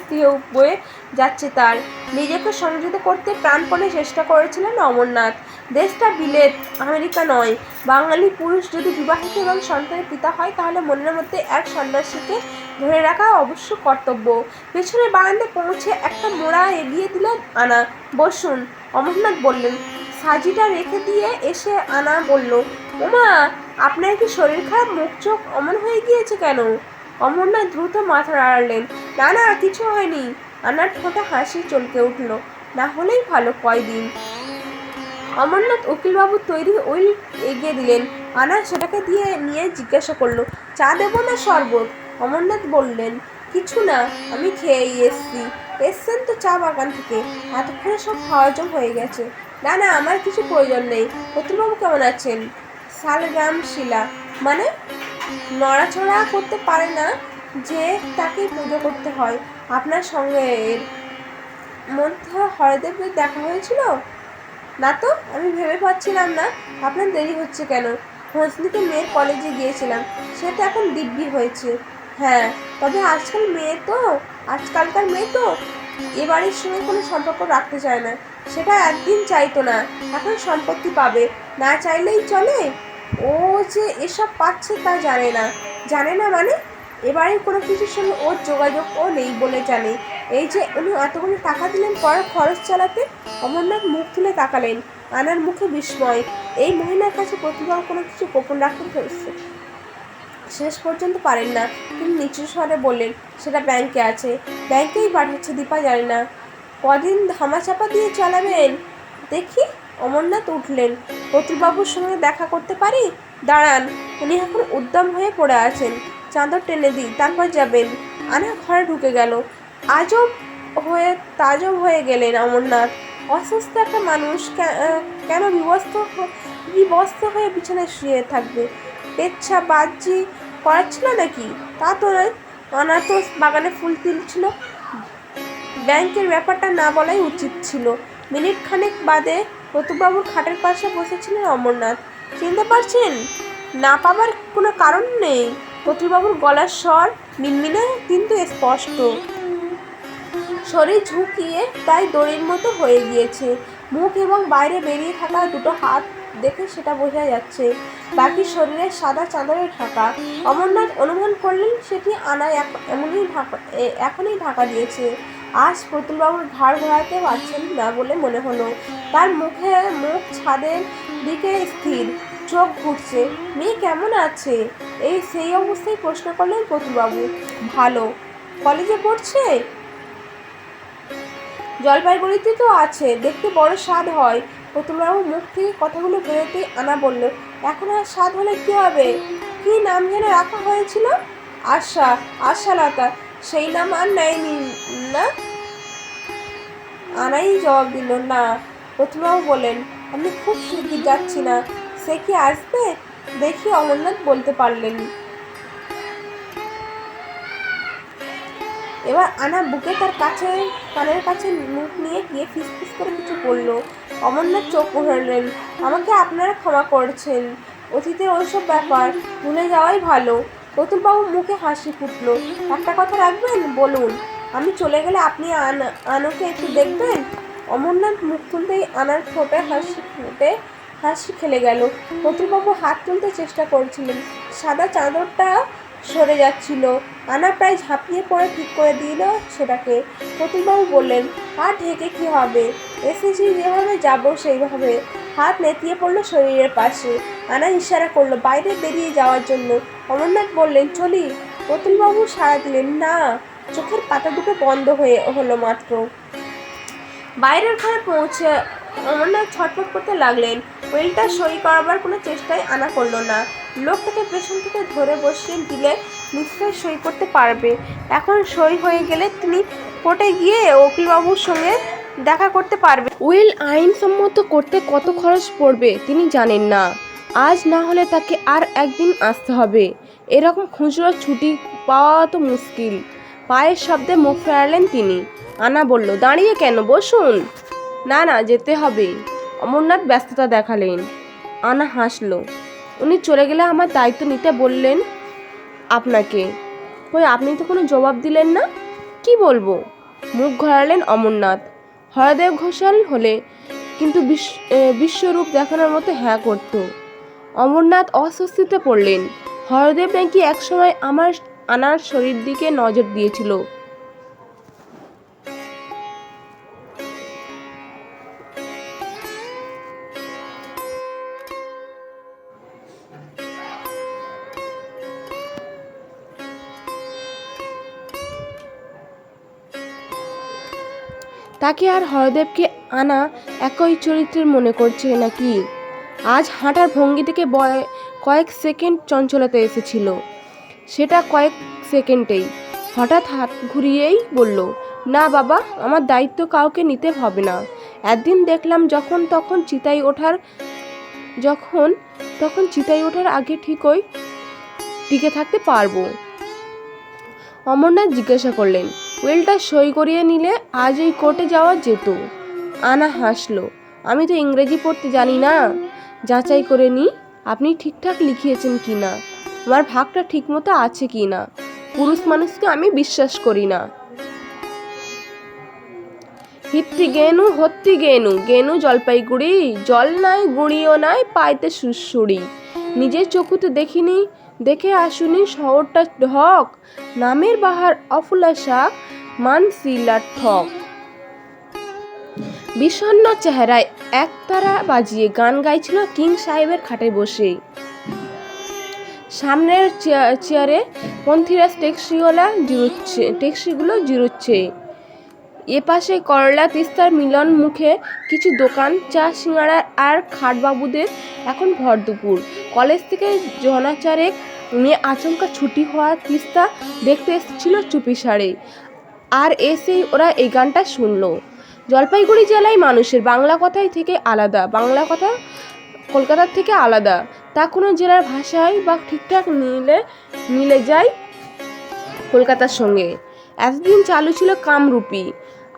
বয়ে যাচ্ছে তার। নিজেকে সংযত করতে প্রাণপণে চেষ্টা করেছিলেন অমরনাথ। দেশটা বিলেত, আমেরিকা নয়। বাঙালি পুরুষ যদি বিবাহিত এবং সন্তানের পিতা হয় তাহলে মনের মধ্যে এক সন্ন্যাসীকে ধরে রাখা অবশ্য কর্তব্য। পেছনের বারান্দায় পৌঁছে একটা মোড়া এগিয়ে দিলেন আনা। বসুন, অমরনাথ বললেন। সাজিটা রেখে দিয়ে এসে আনা বলল, ওমা, আপনার কি শরীর খারাপ? মুখ চোখ অমন হয়ে গিয়েছে কেন? অমরনাথ দ্রুত মাথা নাড়লেন। না না, কিছু হয়নি। আনার ঠোঁটে হাসি চলকে উঠল। না হলেই ভালো, কয়দিন। অমরনাথ উকিলবাবুর তৈরি উইল এগিয়ে দিলেন। আনা সেটাকে নিয়ে জিজ্ঞাসা করলো, চা দেবো না শরবত? অমরনাথ বললেন, কিছু না, আমি খেয়েই এসছেন তো চা বাগান থেকে, এতক্ষণে সব হজম হয়ে গেছে। না না, আমার কিছু প্রয়োজন নেই। প্রতুলবাবু কেমন আছেন? শালগ্রাম শিলা মানে? নড়াচড়া করতে পারে না যে তাকে পুজো করতে হয়। আপনার সঙ্গে এর মধ্যে হরদেবের দেখা হয়েছিল? না তো, আমি ভেবে পাচ্ছিলাম না আপনার দেরি হচ্ছে কেন। খোঁজ নিতে মেয়ের কলেজে গিয়েছিলাম, সেটা এখন দিব্যি হয়েছে। হ্যাঁ, তবে আজকালকার মেয়ে তো এ বাড়ির সঙ্গে কোনো সম্পর্ক রাখতে চায় না। সেটা একদিন চাইতো না, এখন সম্পত্তি পাবে, না চাইলেই চলে। ও যে এসব পাচ্ছে তা জানে না মানে? এবারে কোনো কিছুর সঙ্গে ওর যোগাযোগও নেই বলে জানে। এই যে উনি এতগুলো টাকা দিলেন পড়ার খরচ চালাতে। অমরনাথ মুখ তুলে তাকালেন। আনার মুখে বিস্ময়। এই মহিলার কাছে প্রতিভা কোনো কিছু গোপন রাখতে শেষ পর্যন্ত পারেন না। তিনি নিচু স্বরে বললেন, সেটা ব্যাংকে আছে। ব্যাংকেই পাঠাচ্ছে, দীপা জানে না। কদিন ধামাচাপা দিয়ে চালাবেন দেখি? অমরনাথ উঠলেন। প্রতুলবাবুর সঙ্গে দেখা করতে পারি? দাঁড়ান, উনি এখন উদ্দাম হয়ে পড়ে আছেন। চাদর টেনে দিই, তারপর যাবেন। আনা ঘরে ঢুকে গেল। তাজব হয়ে গেলেন অমরনাথ। অসুস্থ একটা মানুষ কেন বিবস্ত হয়ে বিছানায় শুয়ে থাকবে? পেচ্ছাপ বাজি করাচ্ছিল নাকি? তা তো নয়। আনা তো বাগানে ফুল তুলছিল। ব্যাংকের ব্যাপারটা না বলাই উচিত ছিল। মিনিট খানেক বাদে প্রতুলবাবুর খাটের পাশে বসেছিলেন অমরনাথ। চিনতে পারছেন? না পাবার কোনো কারণ নেই। প্রতুলবাবুর গলার স্বর মিনমিনে কিন্তু স্পষ্ট। শরীর ঝুঁকিয়ে প্রায় দড়ির মতো হয়ে গিয়েছে। মুখ এবং বাইরে বেরিয়ে থাকা দুটো হাত দেখে সেটা বোঝা যাচ্ছে। বাকি শরীরের সাদা চাদরে ঢাকা। অমরনাথ অনুমান করলেন সেটি আনা এখনই ঢাকা দিয়েছে। আজ প্রতুলবাবুর ঘাড় ঘোরাতে পারছেন না বলে মনে হলো। তার মুখ ছাদের দিকে স্থির, চোখ ঘুরছে। মেয়ে কেমন আছে? সেই অবস্থায় প্রশ্ন করলেন প্রতুলবাবু। ভালো। কলেজে পড়ছে? জলপাইগুড়িতে তো আছে, দেখতে বড় স্বাদ হয়। প্রতুলবাবুর মুখ থেকে কথাগুলো বেরোতেই আনা বলল, এখন আর স্বাদ হলে কি হবে? কি নাম যেন রাখা হয়েছিল? আশালতা। সেই নাম আর নেয়নি না? আনাই জবাব দিল, না। প্রতুলবাবু বললেন, আমি খুব শিগগির যাচ্ছি না। সে কি আসবে? দেখি অমরনাথ বলতে পারলেন। এবার আনা বুকে তার কানের কাছে মুখ নিয়ে গিয়ে ফিসফিস করে কিছু বলল। অমরনাথ চোখ উঠালেন। আমাকে আপনারা ক্ষমা করছেন। অতীতের ওইসব ব্যাপার ভুলে যাওয়াই ভালো। প্রতুলবাবুর মুখে হাসি ফুটল। একটা কথা রাখবেন? বলুন। আমি চলে গেলে আপনি আনোকে একটু দেখবেন? অমরনাথ মুখ তুলতেই আনার ঠোঁটে হাসি খেলে গেল। প্রতুলবাবু হাত তুলতে চেষ্টা করছিলেন। সাদা চাদরটা সরে যাচ্ছিল। আনা প্রায় ঝাঁপিয়ে পড়ে ঠিক করে দিল সেটাকে। প্রতুলবাবু বললেন, আর ঢেকে কি হবে? এসেছি যেভাবে যাব সেইভাবে। হাত নেতিয়ে পড়লো শরীরের পাশে। আনা ইশারা করলো বাইরে বেরিয়ে যাওয়ার জন্য। অমরনাথ বললেন, চলি? প্রতুলবাবু সাড়া দিলেন, না। চোখের পাতা দুটো বন্ধ হলো মাত্র। বাইরের ঘরে পৌঁছে অমরনাথ ছটফট করতে লাগলেন। উইলটা সই করাবার কোনো চেষ্টাই আনা করলো না। লোকটাকে পেছন থেকে ধরে বসিয়ে দিলে নিশ্চয়ই সই করতে পারবে। এখন সই হয়ে গেলে তিনি কোর্টে গিয়ে উকিলবাবুর সঙ্গে দেখা করতে পারবে। উইল আইনসম্মত করতে কত খরচ পড়বে তিনি জানেন না। আজ না হলে তাকে আর একদিন আসতে হবে। এরকম খুচরো ছুটি পাওয়া তো মুশকিল। পায়ের শব্দে মুখ ফেরালেন তিনি। আনা বলল, দাঁড়িয়ে কেন? বসুন। না না, যেতে হবে। অমরনাথ ব্যস্ততা দেখালেন। আনা হাসল। উনি চলে গেলে আমার দায়িত্ব নিতে বললেন আপনাকে। কই, আপনি তো কোনো জবাব দিলেন না। কি বলবো? মুখ ঘোরালেন অমরনাথ। হরদেব ঘোষাল হলে কিন্তু বিশ্বরূপ দেখানোর মতো হ্যাঁ করত। অমরনাথ অস্বস্তিতে পড়লেন। হরদেব নাকি একসময় আনার শরীর দিকে নজর দিয়েছিল। তাকে আর হরদেবকে আনা একই চরিত্রের মনে করছে নাকি? আজ হাঁটার ভঙ্গি থেকে কয়েক সেকেন্ড চঞ্চলতা এসেছিল। সেটা কয়েক সেকেন্ডেই। হঠাৎ হাত ঘুরিয়েই বলল, না বাবা, আমার দায়িত্ব কাউকে নিতে হবে না। একদিন দেখলাম যখন তখন চিতায় ওঠার আগে ঠিকই টিকে থাকতে পারবো। অমরনাথ জিজ্ঞাসা করলেন, উইলটা সই করিয়ে নিলে আজই কোর্টে যাওয়া যেত। আনা হাসলো। আমি তো ইংরেজি পড়তে জানি না। যাচাই করে নি আপনি ঠিকঠাক লিখিয়েছেন কি না, আমার ভাগটা ঠিকমতো আছে কি না। পুরুষ মানুষকে আমি বিশ্বাস করি না। হিত্তি গেনু হত্তি গেনু জলপাইগুড়ি, জল নাই গুঁড়িও নাই পাইতে সুড়সুড়ি। নিজের চোখুতে দেখিনি, দেখে আসুনি শহরটা ঢক, নামের বাহার অফুলাশা মানসিলার ঠক। বিষণ্ণ চেহারায় একতারা বাজিয়ে গান গাইছিল কিং সাহেবের খাটে বসে। সামনের চেয়ারে পন্থীরাজ ট্যাক্সিগুলো জিরুচ্ছে। এপাশে করলা তিস্তার মিলন মুখে কিছু দোকান, চা সিঙ্গাড়া আর খাটবাবুদের এখন ভর দুপুর। কলেজ থেকে জনাচারেক মেয়ে আচমকা ছুটি হওয়া তিস্তা দেখতে এসেছিল চুপিসারে। আর এসেই ওরা এই গানটা শুনলো। জলপাইগুড়ি জেলায় মানুষের বাংলা কথাই থেকে আলাদা, বাংলা কথা কলকাতার থেকে আলাদা, তা কোনো জেলার ভাষায় বা ঠিকঠাক মিলে যায় কলকাতার সঙ্গে। এতদিন চালু ছিল কামরূপী,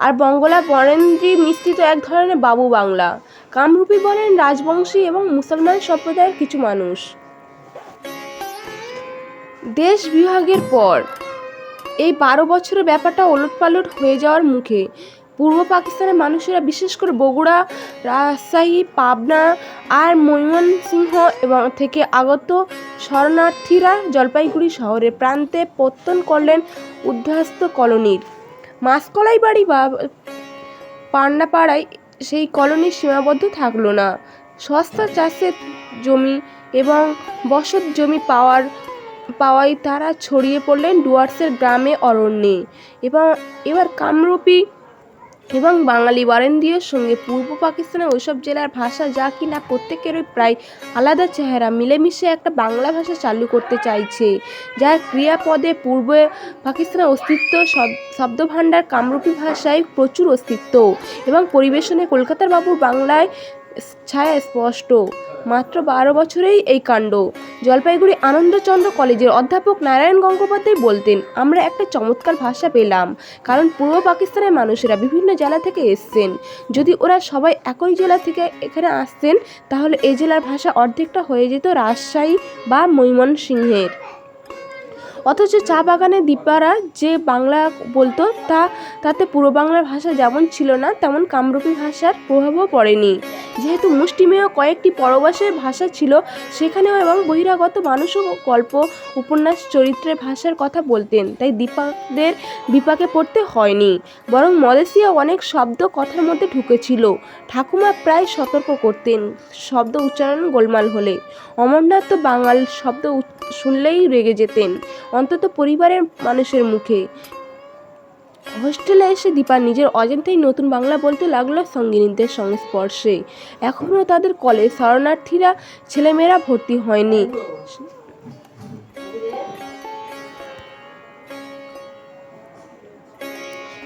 আর বঙ্গলা বরেন্দ্রী মিশ্রিত এক ধরনের বাবু বাংলা। কামরূপী বলেন রাজবংশী এবং মুসলমান সম্প্রদায়ের কিছু মানুষ। দেশ বিভাগের পর এই 12 বছরের ব্যাপারটা ওলটপালট হয়ে যাওয়ার মুখে। পূর্ব পাকিস্তানের মানুষেরা, বিশেষ করে বগুড়া, রাজশাহী, পাবনা আর ময়মনসিংহ এবং থেকে আগত শরণার্থীরা জলপাইগুড়ি শহরের প্রান্তে প্রত্যয়ন করলেন উদ্বাস্ত কলোনির। মাসকলাই বাড়ি বা পান্ডাপাড়ায় সেই কলোনি সীমাবদ্ধ থাকলো না। সস্তা চাষের জমি এবং বসত জমি পাওয়ায় তারা ছড়িয়ে পড়লেন ডুয়ার্সের গ্রামে, অরণ্যে। এবার কামরূপী এবং বাঙালি বারেন্দ্রীয় সঙ্গে পূর্ব পাকিস্তানের ওইসব জেলার ভাষা, যা কিনা প্রত্যেকেরই প্রায় আলাদা চেহারা, মিলেমিশে একটা বাংলা ভাষা চালু করতে চাইছে, যার ক্রিয়াপদে পূর্ব পাকিস্তানের অস্তিত্ব, শব্দভাণ্ডার কামরূপী ভাষায় প্রচুর অস্তিত্ব, এবং পরিবেশনে কলকাতার বাবুর বাংলায় ছায়া স্পষ্ট। মাত্র 12 বছরেই এই কাণ্ড। জলপাইগুড়ি আনন্দচন্দ্র কলেজের অধ্যাপক নারায়ণ গঙ্গোপাধ্যায় বলতেন, আমরা একটা চমৎকার ভাষা পেলাম, কারণ পূর্ব পাকিস্তানের মানুষেরা বিভিন্ন জেলা থেকে এসছেন। যদি ওরা সবাই একই জেলা থেকে এখানে আসতেন, তাহলে এই জেলার ভাষা অর্ধেকটা হয়ে যেত রাজশাহী বা ময়মনসিংহের। অথচ চা বাগানে দীপারা যে বাংলা বলতো, তাতে পূর্ব বাংলার ভাষা যেমন ছিল না, তেমন কামরূপী ভাষার প্রভাবও পড়েনি। যেহেতু মুষ্টিমেয় কয়েকটি পরবাসের ভাষা ছিল সেখানেও, এবং বহিরাগত মানুষও গল্প, উপন্যাস, চরিত্রের ভাষার কথা বলতেন, তাই দীপাদের বিপাকে পড়তে হয়নি, বরং মদেশীয় অনেক শব্দ কথার মধ্যে ঢুকেছিল। ঠাকুমা প্রায় সতর্ক করতেন শব্দ উচ্চারণ গোলমাল হলে। অমরনাথ তো বাঙাল শব্দ শুনলেই রেগে যেতেন, অন্তত পরিবারের মানুষের মুখে। হোস্টেলে এসে দীপা নিজের অজান্তেই নতুন বাংলা বলতে লাগলো সঙ্গিনীদের সংস্পর্শে। এখনও তাদের কলেজ শরণার্থীরা ছেলেমেয়েরা ভর্তি হয়নি।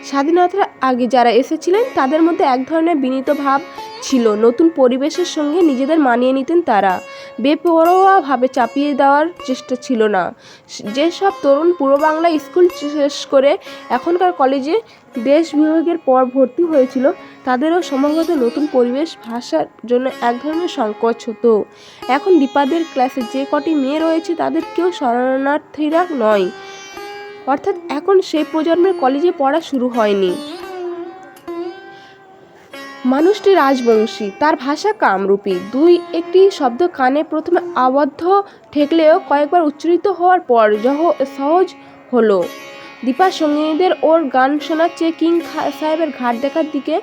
স্বাধীনতার আগে যারা এসেছিলেন তাদের মধ্যে এক ধরনের বিনীত ভাব ছিল। নতুন পরিবেশের সঙ্গে নিজেদের মানিয়ে নিতেন তারা। বেপরোয়াভাবে চাপিয়ে দেওয়ার চেষ্টা ছিল না। যেসব তরুণ পূর্ব বাংলা স্কুল শেষ করে এখনকার কলেজে দেশ বিভাগের পর ভর্তি হয়েছিল, তাদেরও সম্ভবত নতুন পরিবেশ, ভাষার জন্য এক ধরনের সংকোচ হতো। এখন দীপাদের ক্লাসে যে কটি মেয়ে রয়েছে তাদের কেউ শরণার্থীরা নয়, অর্থাৎ এখন সেই প্রজন্মের কলেজে পড়া শুরু হয়নি। মানুষটি রাজবংশী, তার ভাষা কামরূপী। দুই একটি শব্দ কানে প্রথমে আবদ্ধ ঠেকলেও কয়েকবার উচ্চারিত হওয়ার পর সহজ হলো। দীপার সঙ্গীদের ওর গান শোনার চেয়ে কিং সাহেবের ঘাট দেখার দিকে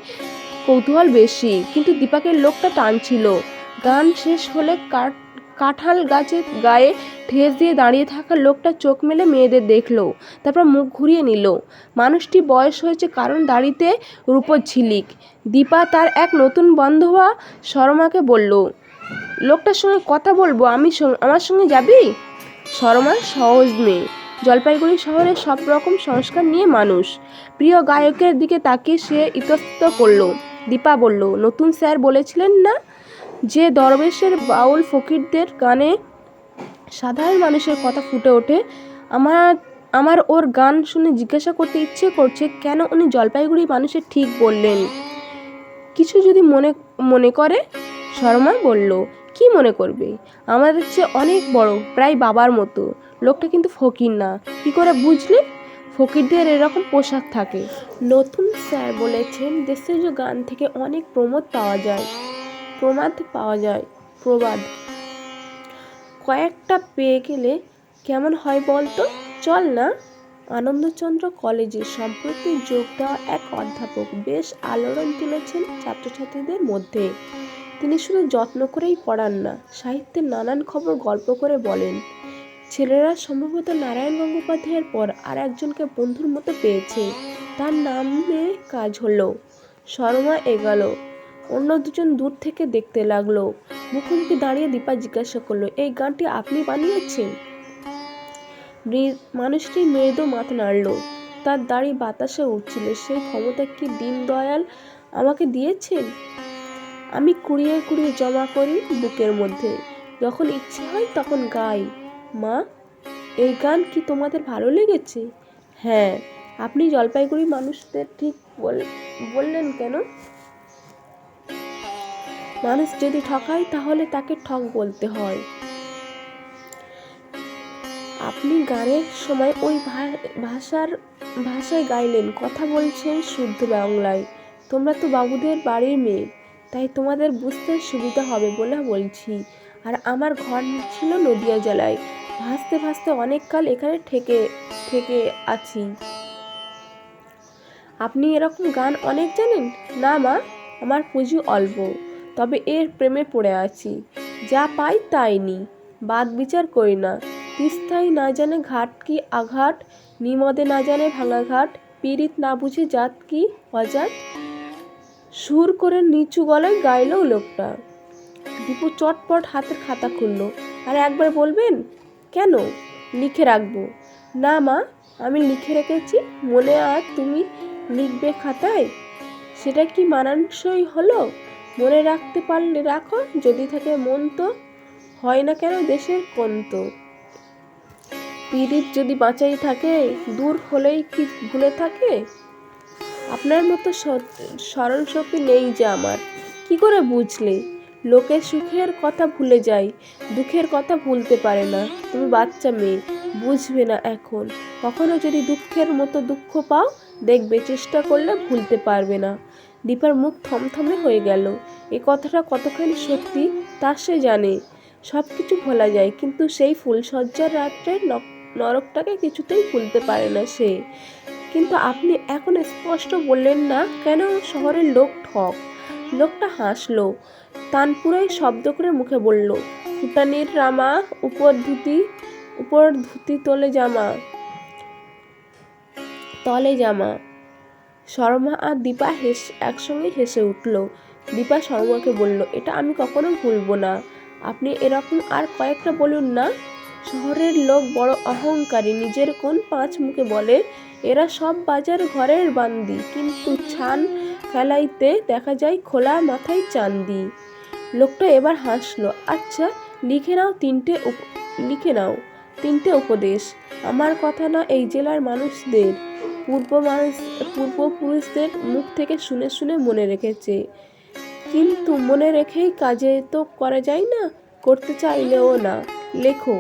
কৌতূহল বেশি, কিন্তু দীপাকে লোকটা টানছিল। গান শেষ হলে কাঁঠাল গাছের গায়ে ঠেস দিয়ে দাঁড়িয়ে থাকা লোকটা চোখ মেলে মেয়েদের দেখল, তারপর মুখ ঘুরিয়ে নিল। মানুষটি বয়স হয়েছে, কারণ দাড়িতে রূপোর ঝিলিক। দীপা তার এক নতুন বন্ধুয়া শর্মাকে বলল, লোকটার সঙ্গে কথা বলবো, আমার সঙ্গে যাবি? শর্মা সহজ মেয়ে, জলপাইগুড়ি শহরের সব রকম সংস্কার নিয়ে মানুষ। প্রিয় গায়কের দিকে তাকিয়ে সে ইতস্তত করল। দীপা বলল, নতুন স্যার বলেছিলেন না যে দরবেশের, বাউল, ফকিরদের গানে সাধারণ মানুষের কথা ফুটে ওঠে। আমার ওর গান শুনে জিজ্ঞাসা করতে ইচ্ছে করছে কেন উনি জলপাইগুড়ি মানুষের ঠিক বললেন। কিছু যদি মনে করে? শর্মা বলল, কি মনে করবে? আমাদের চেয়ে অনেক বড়, প্রায় বাবার মতো। লোকটা কিন্তু ফকির না। কি করে বুঝলে? ফকিরদের এরকম পোশাক থাকে। নতুন স্যার বলেছেন দেশের গান থেকে অনেক প্রবাদ পাওয়া যায়। কয়েকটা পেয়ে গেলে কেমন হয় বলতো? চল না। আনন্দচন্দ্র কলেজে সম্প্রতি যোগ দেওয়া এক অধ্যাপক বেশ আলোড়ন তুলেছেন ছাত্রছাত্রীদের মধ্যে। তিনি শুধু যত্ন করেই পড়ান না, সাহিত্যের নানান খবর গল্প করে বলেন। ছেলেরা সম্ভবত নারায়ণ গঙ্গোপাধ্যায়ের পর আর একজনকে বন্ধুর মতো পেয়েছে। তার নামে কাজ হলো। শর্মা এগোল, অন্য দুজন দূর থেকে দেখতে লাগলো। মুখোমুখি দাঁড়িয়ে দীপা জিজ্ঞাসা করলো, এই গানটি আপনি বানিয়েছেন? মানুষটি মৃদু মাথা নাড়ল। তার দাড়ি বাতাসে উঠছিল। সেই ক্ষমতা কি দীনদয়াল আমাকে দিয়েছেন? আমি কুড়িয়ে কুড়িয়ে জমা করি বুকের মধ্যে, যখন ইচ্ছে হয় তখন গাই। মা, এই গান কি তোমাদের ভালো লেগেছে? হ্যাঁ। আপনি জলপাইগুড়ি মানুষদের ঠিক বললেন কেন? মানুষ যদি ঠকায় তাহলে তাকে ঠক বলতে হয়। আপনি গানের সময় ওই ভাষায় গাইলেন, কথা বলছেন শুদ্ধ বাংলায়। তোমরা তো বাবুদের বাড়ির মেয়ে, তাই তোমাদের বুঝতে সুবিধা হবে বলে বলছি। আর আমার ঘর ছিল নদিয়া জেলায়। ভাসতে ভাসতে অনেক কাল এখানে থেকে আছি। আপনি এরকম গান অনেক জানেন? না মা, আমার পুঁজি অল্প, তবে এর প্রেমে পড়ে আছি। যা পাই তাই নি, বাদ বিচার করি না। তিস্তায় না জানে ঘাট কি আঘাট, নিমদে না জানে ভাঙা ঘাট, পীড়িত না বুঝে জাত কি অজাত। সুর করে নিচু গলায় গাইল লোকটা। দীপু চটপট হাতের খাতা খুলল। আর একবার বলবেন? কেন? লিখে রাখবো। না মা, আমি লিখে রেখেছি, মনে আর তুমি লিখবে খাতায়, সেটা কি মানানসই হলো? মনে রাখতে পারলে রাখো, যদি থাকে মন তো হয় না কেন দেশের কন্ত। পীড়িত যদি বাঁচাই থাকে, দূর হলেই কি ভুলে থাকে? আপনার মতো সরল শক্তি নেই যে আমার। কি করে বুঝলে? লোকের সুখের কথা ভুলে যায়, দুঃখের কথা ভুলতে পারে না। তুমি বাচ্চা মেয়ে, বুঝবে না এখন। কখনো যদি দুঃখের মতো দুঃখ পাও, দেখবে চেষ্টা করলে ভুলতে পারবে না। দীপার মুখ থমথমে হয়ে গেল। এ কথাটা কতখানি সত্যি তা সে জানে। সব কিছু ভোলা যায়, কিন্তু সেই ফুলশয্যার রাত্রের নরকটাকে কিছুতেই ভুলতে পারে না সে। কিন্তু আপনি এখন স্পষ্ট বললেন না কেন শহরের লোক ঠক? লোকটা হাসলো, তানপুরাই শব্দ করে মুখে বলল, ফুটানির রামা, উপর ধুতি তলে জামা। শর্মা আর দীপা একসঙ্গে হেসে উঠল। দীপা শর্মাকে বলল, এটা আমি কখনো ভুলবো না। আপনি এরকম আর কয়েকটা বলুন না। শহরের লোক বড় অহংকারী, নিজের কোন পাঁচ মুখে বলে এরা সব বাজার ঘরের বান্দি, কিন্তু ছান ফেলাইতে দেখা যায় খোলা মাথায় চান্দি। লোকটা এবার হাসলো। আচ্ছা, লিখে নাও তিনটে উপদেশ। আমার কথা না, এই জেলার মানুষদের, পূর্বপুরুষদের মুখ থেকে শুনে শুনে মনে রেখেছে। কিন্তু মনে রেখেই কাজে তো করা যায় না, করতে চাইলেও না। লেখো।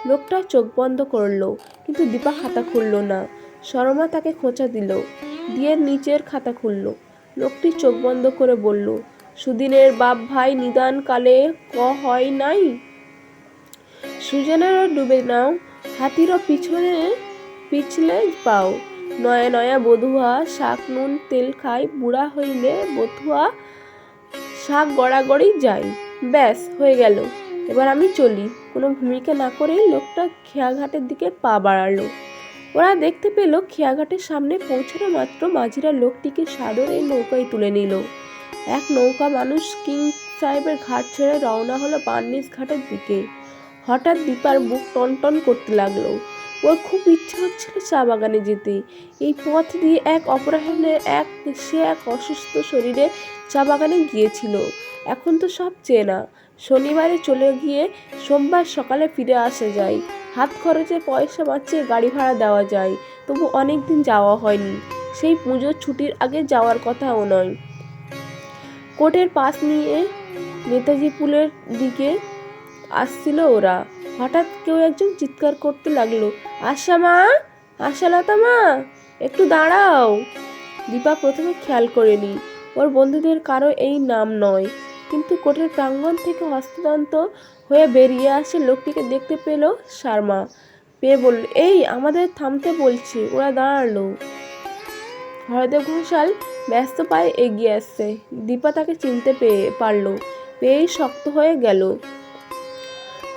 লোকটা চোখ বন্ধ করলো, কিন্তু দীপা খাতা খুলল না। শর্মা তাকে খোঁচা দিল, দিয়ে নিচের খাতা খুলল। লোকটি চোখ বন্ধ করে বলল, সুদিনের বাপ ভাই নিদান কালে হয় নাই। সুজনেরও ডুবে নাও, হাতিরও পিছলে পাও। নয়া নয়া বধুয়া, শাক নুন তেল খাই, বুড়া হইলে বধুয়া শাক গড়াগড়ি যায়। ব্যাস হয়ে গেল, এবার আমি চলি। কোনো ভূমিকা না করেই লোকটা খেয়াঘাটের দিকে পা বাড়ালো। ওরা দেখতে পেল খেয়াঘাটের সামনে পৌঁছানো মাত্র মাঝিরা লোকটিকে সাদরে নৌকায় তুলে নিল। এক নৌকা মানুষ কিং সাহেবের ঘাট ছেড়ে রওনা হলো বার্নিস ঘাটের দিকে। হঠাৎ দীপার বুক টনটন করতে লাগলো। ওর খুব ইচ্ছে হচ্ছিল চা বাগানে যেতে। এই পথ দিয়ে এক অপরাহ্নে সে এক অসুস্থ শরীরে চা বাগানে গিয়েছিল। এখন তো সব চেনা। শনিবারে চলে গিয়ে সোমবার সকালে ফিরে আসা যায়। হাত খরচে পয়সা বাঁচিয়ে গাড়ি ভাড়া দেওয়া যায়। তবু অনেক দিন যাওয়া হয়নি। সেই পুজোর ছুটির আগে যাওয়ার কথাও নয়। কোর্টের পাশ নিয়ে নেতাজি পুলের দিকে আসছিল ওরা। হঠাৎ কেউ একজন চিৎকার করতে লাগলো, আশা মা, আশালতা মা, একটু দাঁড়াও। দীপা প্রথমে খেয়াল করেনি, ওর বন্ধুদের কারো এই নাম নয়। কিন্তু কোর্টের প্রাঙ্গণ থেকে হস্তদন্ত হয়ে বেরিয়ে আসে লোকটিকে দেখতে পেল শর্মা। পেয়ে বলল, এই আমাদের থামতে বলছি। ওরা দাঁড়ালো। হরদেব ঘোষাল ব্যস্ত পায়ে এগিয়ে আসছে। দীপা তাকে চিনতে পারল, পেয়েই শক্ত হয়ে গেল।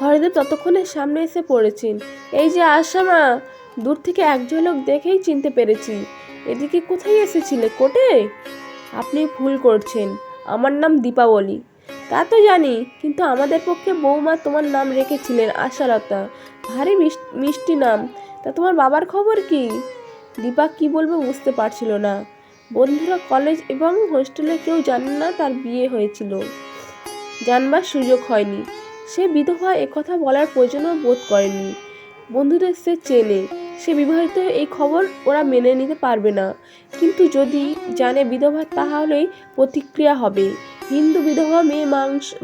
হরদেব ততক্ষণে সামনে এসে পড়েছেন। এই যে আশামা, দূর থেকে এক ঝলক দেখেই চিনতে পেরেছি। এদিকে কোথায় এসেছিলে, কোর্টে? আপনি ভুল করছেন, আমার নাম দীপাবলি। তা তো জানি, কিন্তু আমাদের পক্ষে বৌমা তোমার নাম রেখেছিলেন আশালতা। ভারী মিষ্টি নাম। তা তোমার বাবার খবর কি? দীপা কি বলবে বুঝতে পারছিল না। বন্ধুরা, কলেজ এবং হোস্টেলে কেউ জানে না তার বিয়ে হয়েছিল, জানবার সুযোগ হয়নি। সে বিধবা একথা বলার প্রয়োজনও বোধ করেনি। বন্ধুদের সে চেনে, সে বিবাহিত, এই খবর ওরা মেনে নিতে পারবে না। কিন্তু যদি জানে বিধবা, তাহলেই প্রতিক্রিয়া হবে। হিন্দু বিধবা মেয়ে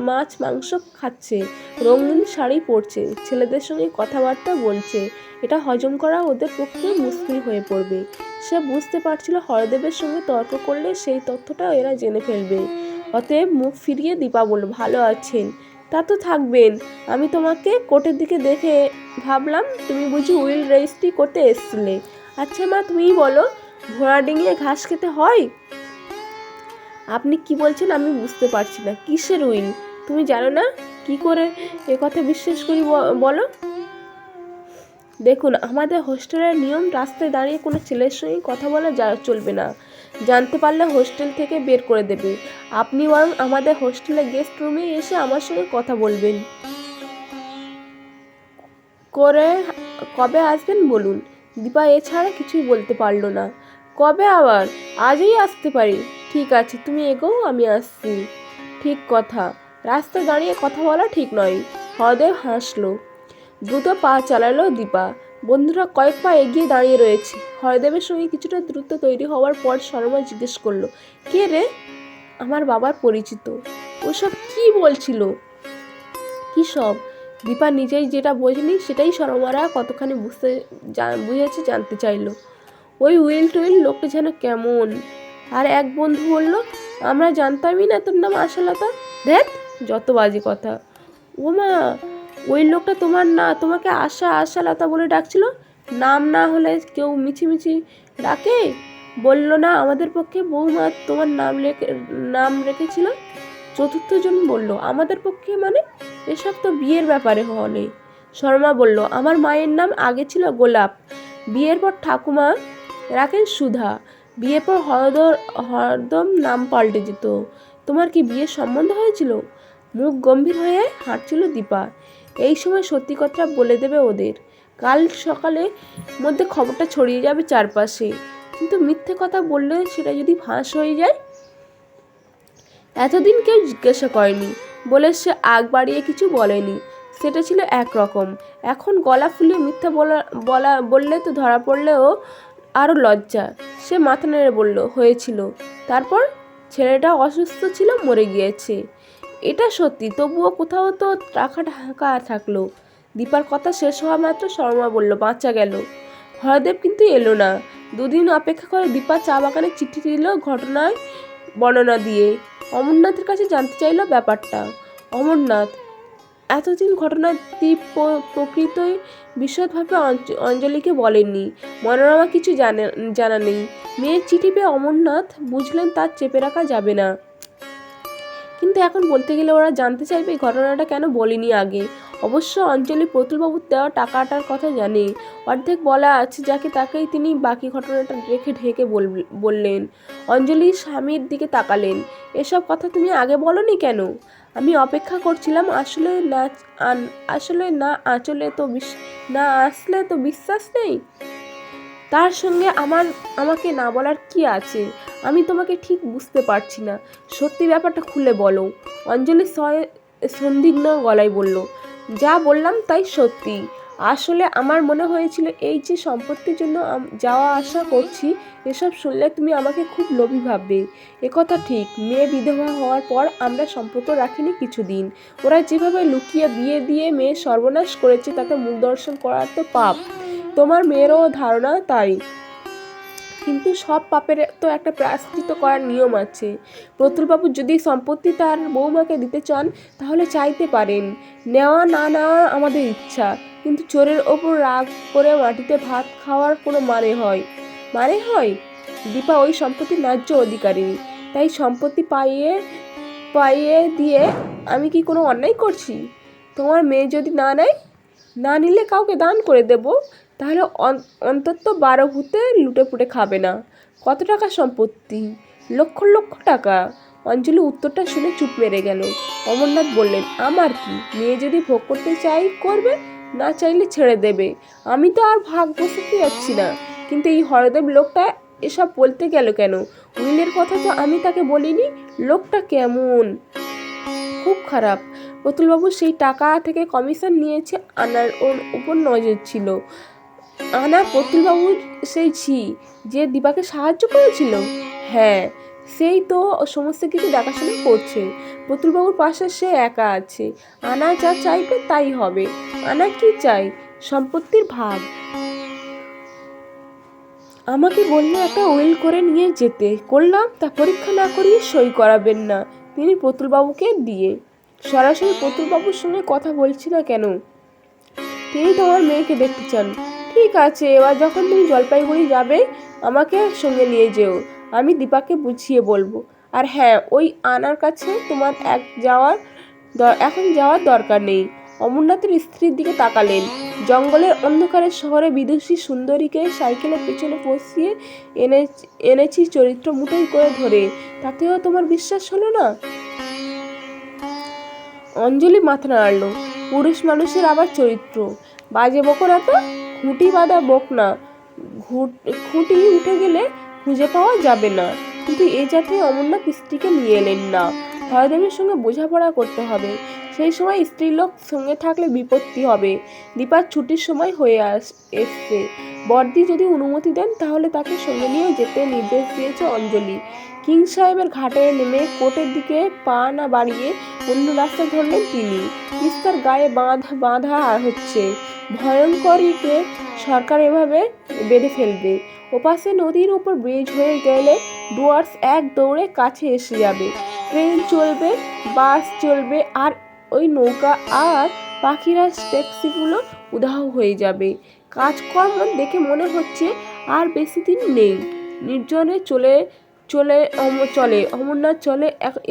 মাছ মাংস খাচ্ছে, রঙিন শাড়ি পরছে, ছেলেদের সঙ্গে কথাবার্তা বলছে, এটা হজম করা ওদের পক্ষে মুশকিল হয়ে পড়বে। সে বুঝতে পারছিল হরদেবের সঙ্গে তর্ক করলে সেই তথ্যটা এরা জেনে ফেলবে। অতএব মুখ ফিরিয়ে দীপা বলল, ভালো আছেন? তা তো থাকবেন। আমি তোমাকে কোর্টের দিকে দেখে ভাবলাম তুমি বুঝি উইল রেজিস্ট্রি করতে এসেছিলে। আচ্ছা মা, তুমিই বলো, ঘোড়া ডিঙিয়ে ঘাস খেতে হয়? আপনি কি বলছেন আমি বুঝতে পারছি না। কিসের উইল? তুমি জানো না? কি করে এ কথা বিশ্বাস করি বলো। দেখুন, আমাদের হোস্টেলের নিয়ম, রাস্তায় দাঁড়িয়ে কোনো ছেলের সঙ্গে কথা বলা চলবে না। জানতে পারলে হোস্টেল থেকে বের করে দেবে। আপনি বরং আমাদের হোস্টেলের গেস্ট রুমে এসে আমার সঙ্গে কথা বলবেন। করে কবে আসবেন বলুন? দীপা এছাড়া কিছুই বলতে পারল না। কবে আবার? আজই আসতে পারি। ঠিক আছে, তুমি এগোও, আমি আসছি। ঠিক কথা, রাস্তায় দাঁড়িয়ে কথা বলা ঠিক নয়। হরদেব হাসলো। দ্রুত পা চালালো দীপা। বন্ধুরা কয়েক পা এগিয়ে দাঁড়িয়ে রয়েছে। হরদেবের সঙ্গে কিছুটা দ্রুত তৈরি হওয়ার পর শর্মা জিজ্ঞেস করলো, কে রে? আমার বাবার পরিচিত। ওসব কি বলছিল? কি সব? দীপা নিজেই যেটা বোঝেনি সেটাই শর্মারা কতখানি বুঝেছে জানতে চাইল। ওই উইল টুইল লোকটা যেন কেমন। আর এক বন্ধু বলল, আমরা জানতামই না তোর নাম আশালতা। দেখ, যত বাজে কথা। ও মা, ওই লোকটা তোমাকে আশালতা বলে ডাকছিল? নাম না হলে কেউ মিছিমিছি ডাকে? বলল না আমাদের পক্ষে বৌমা তোমার নাম রেখেছিল? চতুর্থ জন বলল, আমাদের পক্ষে মানে? এসব তো বিয়ের ব্যাপারে হলে। শর্মা বলল, আমার মায়ের নাম আগে ছিল গোলাপ, বিয়ের পর ঠাকুমা রাখেন সুধা, বিয়ের পর হরদম নাম পাল্টে যেত। তোমার কি বিয়ের সম্বন্ধ হয়েছিল? মুখ গম্ভীর হয়ে হাঁটছিল দীপা। এই সময় সত্যি কথা বলে দেবে ওদের। কাল সকালে মধ্যে খবরটা ছড়িয়ে যাবে চারপাশে। কিন্তু মিথ্যে কথা বললে সেটা যদি ফাঁস হয়ে যায়? এতদিন কেউ জিজ্ঞাসা করেনি বলে সে আগ বাড়িয়ে কিছু বলেনি। সেটা ছিল একরকম। এখন গলা ফুলিয়ে মিথ্যা বললে তো ধরা পড়লেও আরও লজ্জা। সে মাথা নেড়ে বলল, হয়েছিল। তারপর ছেলেটা অসুস্থ ছিল, মরে গিয়েছে। এটা সত্যি, তবুও কোথাও তো টাকা ঢাকা থাকলো। দীপার কথা শেষ হওয়া মাত্র শর্মা বলল, বাঁচা গেল। হরদেব কিন্তু এলো না। দুদিন অপেক্ষা করে দীপা চা বাগানে চিঠি দিল ঘটনায় বর্ণনা দিয়ে। অমরনাথের কাছে জানতে চাইল ব্যাপারটা। অমরনাথ এতদিন ঘটনাটি প্রকৃতই বিশদভাবে অঞ্জলিকে বলেননি। মনোরমা কিছু জানা নেই। মেয়ের চিঠি পেয়ে অমরনাথ বুঝলেন তার চেপে রাখা যাবে না। কিন্তু এখন বলতে গেলে ওরা জানতে চাইবে ঘটনাটা কেন বলেনি আগে। অবশ্য অঞ্জলি প্রতুলবাবুর দেওয়া টাকাটার কথা জানে। অর্ধেক বলা আছে যাকে তাকেই তিনি বাকি ঘটনাটা রেখে ঢেকে বললেন। অঞ্জলি স্বামীর দিকে তাকালেন। এসব কথা তুমি আগে বলনি কেন? আমি অপেক্ষা করছিলাম। আসলে না আসলে তো বিশ্বাস নেই। তার সঙ্গে আমাকে না বলার কি আছে? আমি তোমাকে ঠিক বুঝতে পারছি না। সত্যি ব্যাপারটা খুলে বলো। অঞ্জলি সন্দিগ্ধ গলায় বলল, যা বললাম তাই সত্যি। আসলে আমার মনে হয়েছিল এই যে সম্পত্তির জন্য যাওয়া আসা করছি, এসব শুনলে তুমি আমাকে খুব লোভী ভাববে। একথা ঠিক। মেয়ে বিধবা হওয়ার পর আমরা সম্পর্ক রাখিনি কিছুদিন। ওরা যেভাবে লুকিয়ে বিয়ে দিয়ে মেয়ে সর্বনাশ করেছে তাতে মুখ দর্শন করার তো পাপ। তোমার মেয়েরও ধারণা তাই। কিন্তু সব পাপের তো একটা প্রায়শ্চিত্ত করার নিয়ম আছে। প্রতুলবাবু যদি সম্পত্তি তার বৌমাকে দিতে চান তাহলে চাইতে পারেন। নেওয়া না নেওয়া আমাদের ইচ্ছা। কিন্তু চোরের ওপর রাগ করে মাটিতে ভাত খাওয়ার কোনো মানে হয়? দীপা ওই সম্পত্তির ন্যায্য অধিকারিণী। তাই সম্পত্তি পাইয়ে দিয়ে আমি কি কোনো অন্যায় করছি? তোমার মেয়ে যদি না নিলে কাউকে দান করে দেব। তাহলে অন্তত 12 ভূতে লুটেপুটে খাবে না। কত টাকা সম্পত্তি? লক্ষ লক্ষ টাকা। অঞ্জলি উত্তরটা শুনে চুপ মেরে গেল। অমরনাথ বললেন, আমার কি? মেয়ে যদি ভোগ করতে চাই করবে, না চাইলে ছেড়ে দেবে। আমি তো আর ভাগ বসাতে যাচ্ছি না। কিন্তু এই হরদেব লোকটা এসব বলতে গেল কেন? উইলের কথা তো আমি তাকে বলিনি। লোকটা কেমন, খুব খারাপ। প্রতুলবাবু সেই টাকা থেকে কমিশন নিয়েছে, আনার ওর উপর নজর ছিল। আনা প্রতুলবাবুর সেই ঝি, যে দীপাকে সাহায্য করেছিল? হ্যাঁ, সেই তো সমস্ত কিছু দেখাশোনা করছে। প্রতুলবাবুর পাশে সে একা আছে। আনা যা চাইবে তাই হবে। আনা কি চাই? সম্পত্তির ভাগ। আমাকে বললে একটা উইল করে নিয়ে যেতে, করলাম। তা পরীক্ষা না করিয়ে সই করাবেন না তিনি প্রতুলবাবুকে দিয়ে। সরাসরি প্রতুলবাবুর সঙ্গে কথা বলছি না কেন? তিনি তোমার মেয়েকে দেখতে চান। ঠিক আছে, এবার যখন তুমি জলপাইগুড়ি যাবে আমাকে সঙ্গে নিয়ে যেও, আমি দীপাকে বুঝিয়ে বলবো। আর হ্যাঁ, ওই আনার কাছে তোমার এখন যাওয়ার দরকার নেই। অমরনাথের স্ত্রীর দিকে তাকালেন। জঙ্গলের অন্ধকারে শহরে বিদুষী সুন্দরীকে সাইকেলের পেছনে বসিয়ে এনেছি চরিত্র মুঠোই করে ধরে, তাতেও তোমার বিশ্বাস হলো না? অঞ্জলি মাথা নাড়ল। পুরুষ মানুষের আবার চরিত্র? বাজে বকো না তো, খুঁটি বাঁধা বক না। খুঁটি উঠে গেলে খুঁজে পাওয়া যাবে না। কিন্তু এ যাত্রায় অমরনাথ স্ত্রীকে নিয়ে এলেন না। হরদেবের সঙ্গে বোঝাপড়া করতে হবে। সেই সময় স্ত্রীলোক সঙ্গে থাকলে বিপত্তি হবে। দীপার ছুটির সময় হয়ে এসছে। বড়দি যদি অনুমতি দেন তাহলে তাকে সঙ্গে নিয়ে যেতে নির্দেশ দিয়েছে অঞ্জলি। কিং সাহেবের ঘাটে নেমে কোর্টের দিকে পা না বাড়িয়ে অন্য রাস্তা ধরলেন তিনি। তিস্তার গায়ে বাঁধা হচ্ছে। ভয়ঙ্করীকে সরকার এভাবে বেঁধে ফেলবে। ওপাশে নদীর উপর ব্রিজ হয়ে গেলে ডুয়ার্স এক দৌড়ে কাছে এসে যাবে। ট্রেন চলবে, বাস চলবে, আর ওই নৌকা আর পাখিরা ট্যাক্সিগুলো উধাও হয়ে যাবে। কাজকর্ম দেখে মনে হচ্ছে আর বেশি দিন নেই। নির্জনে চলে অমরনাথ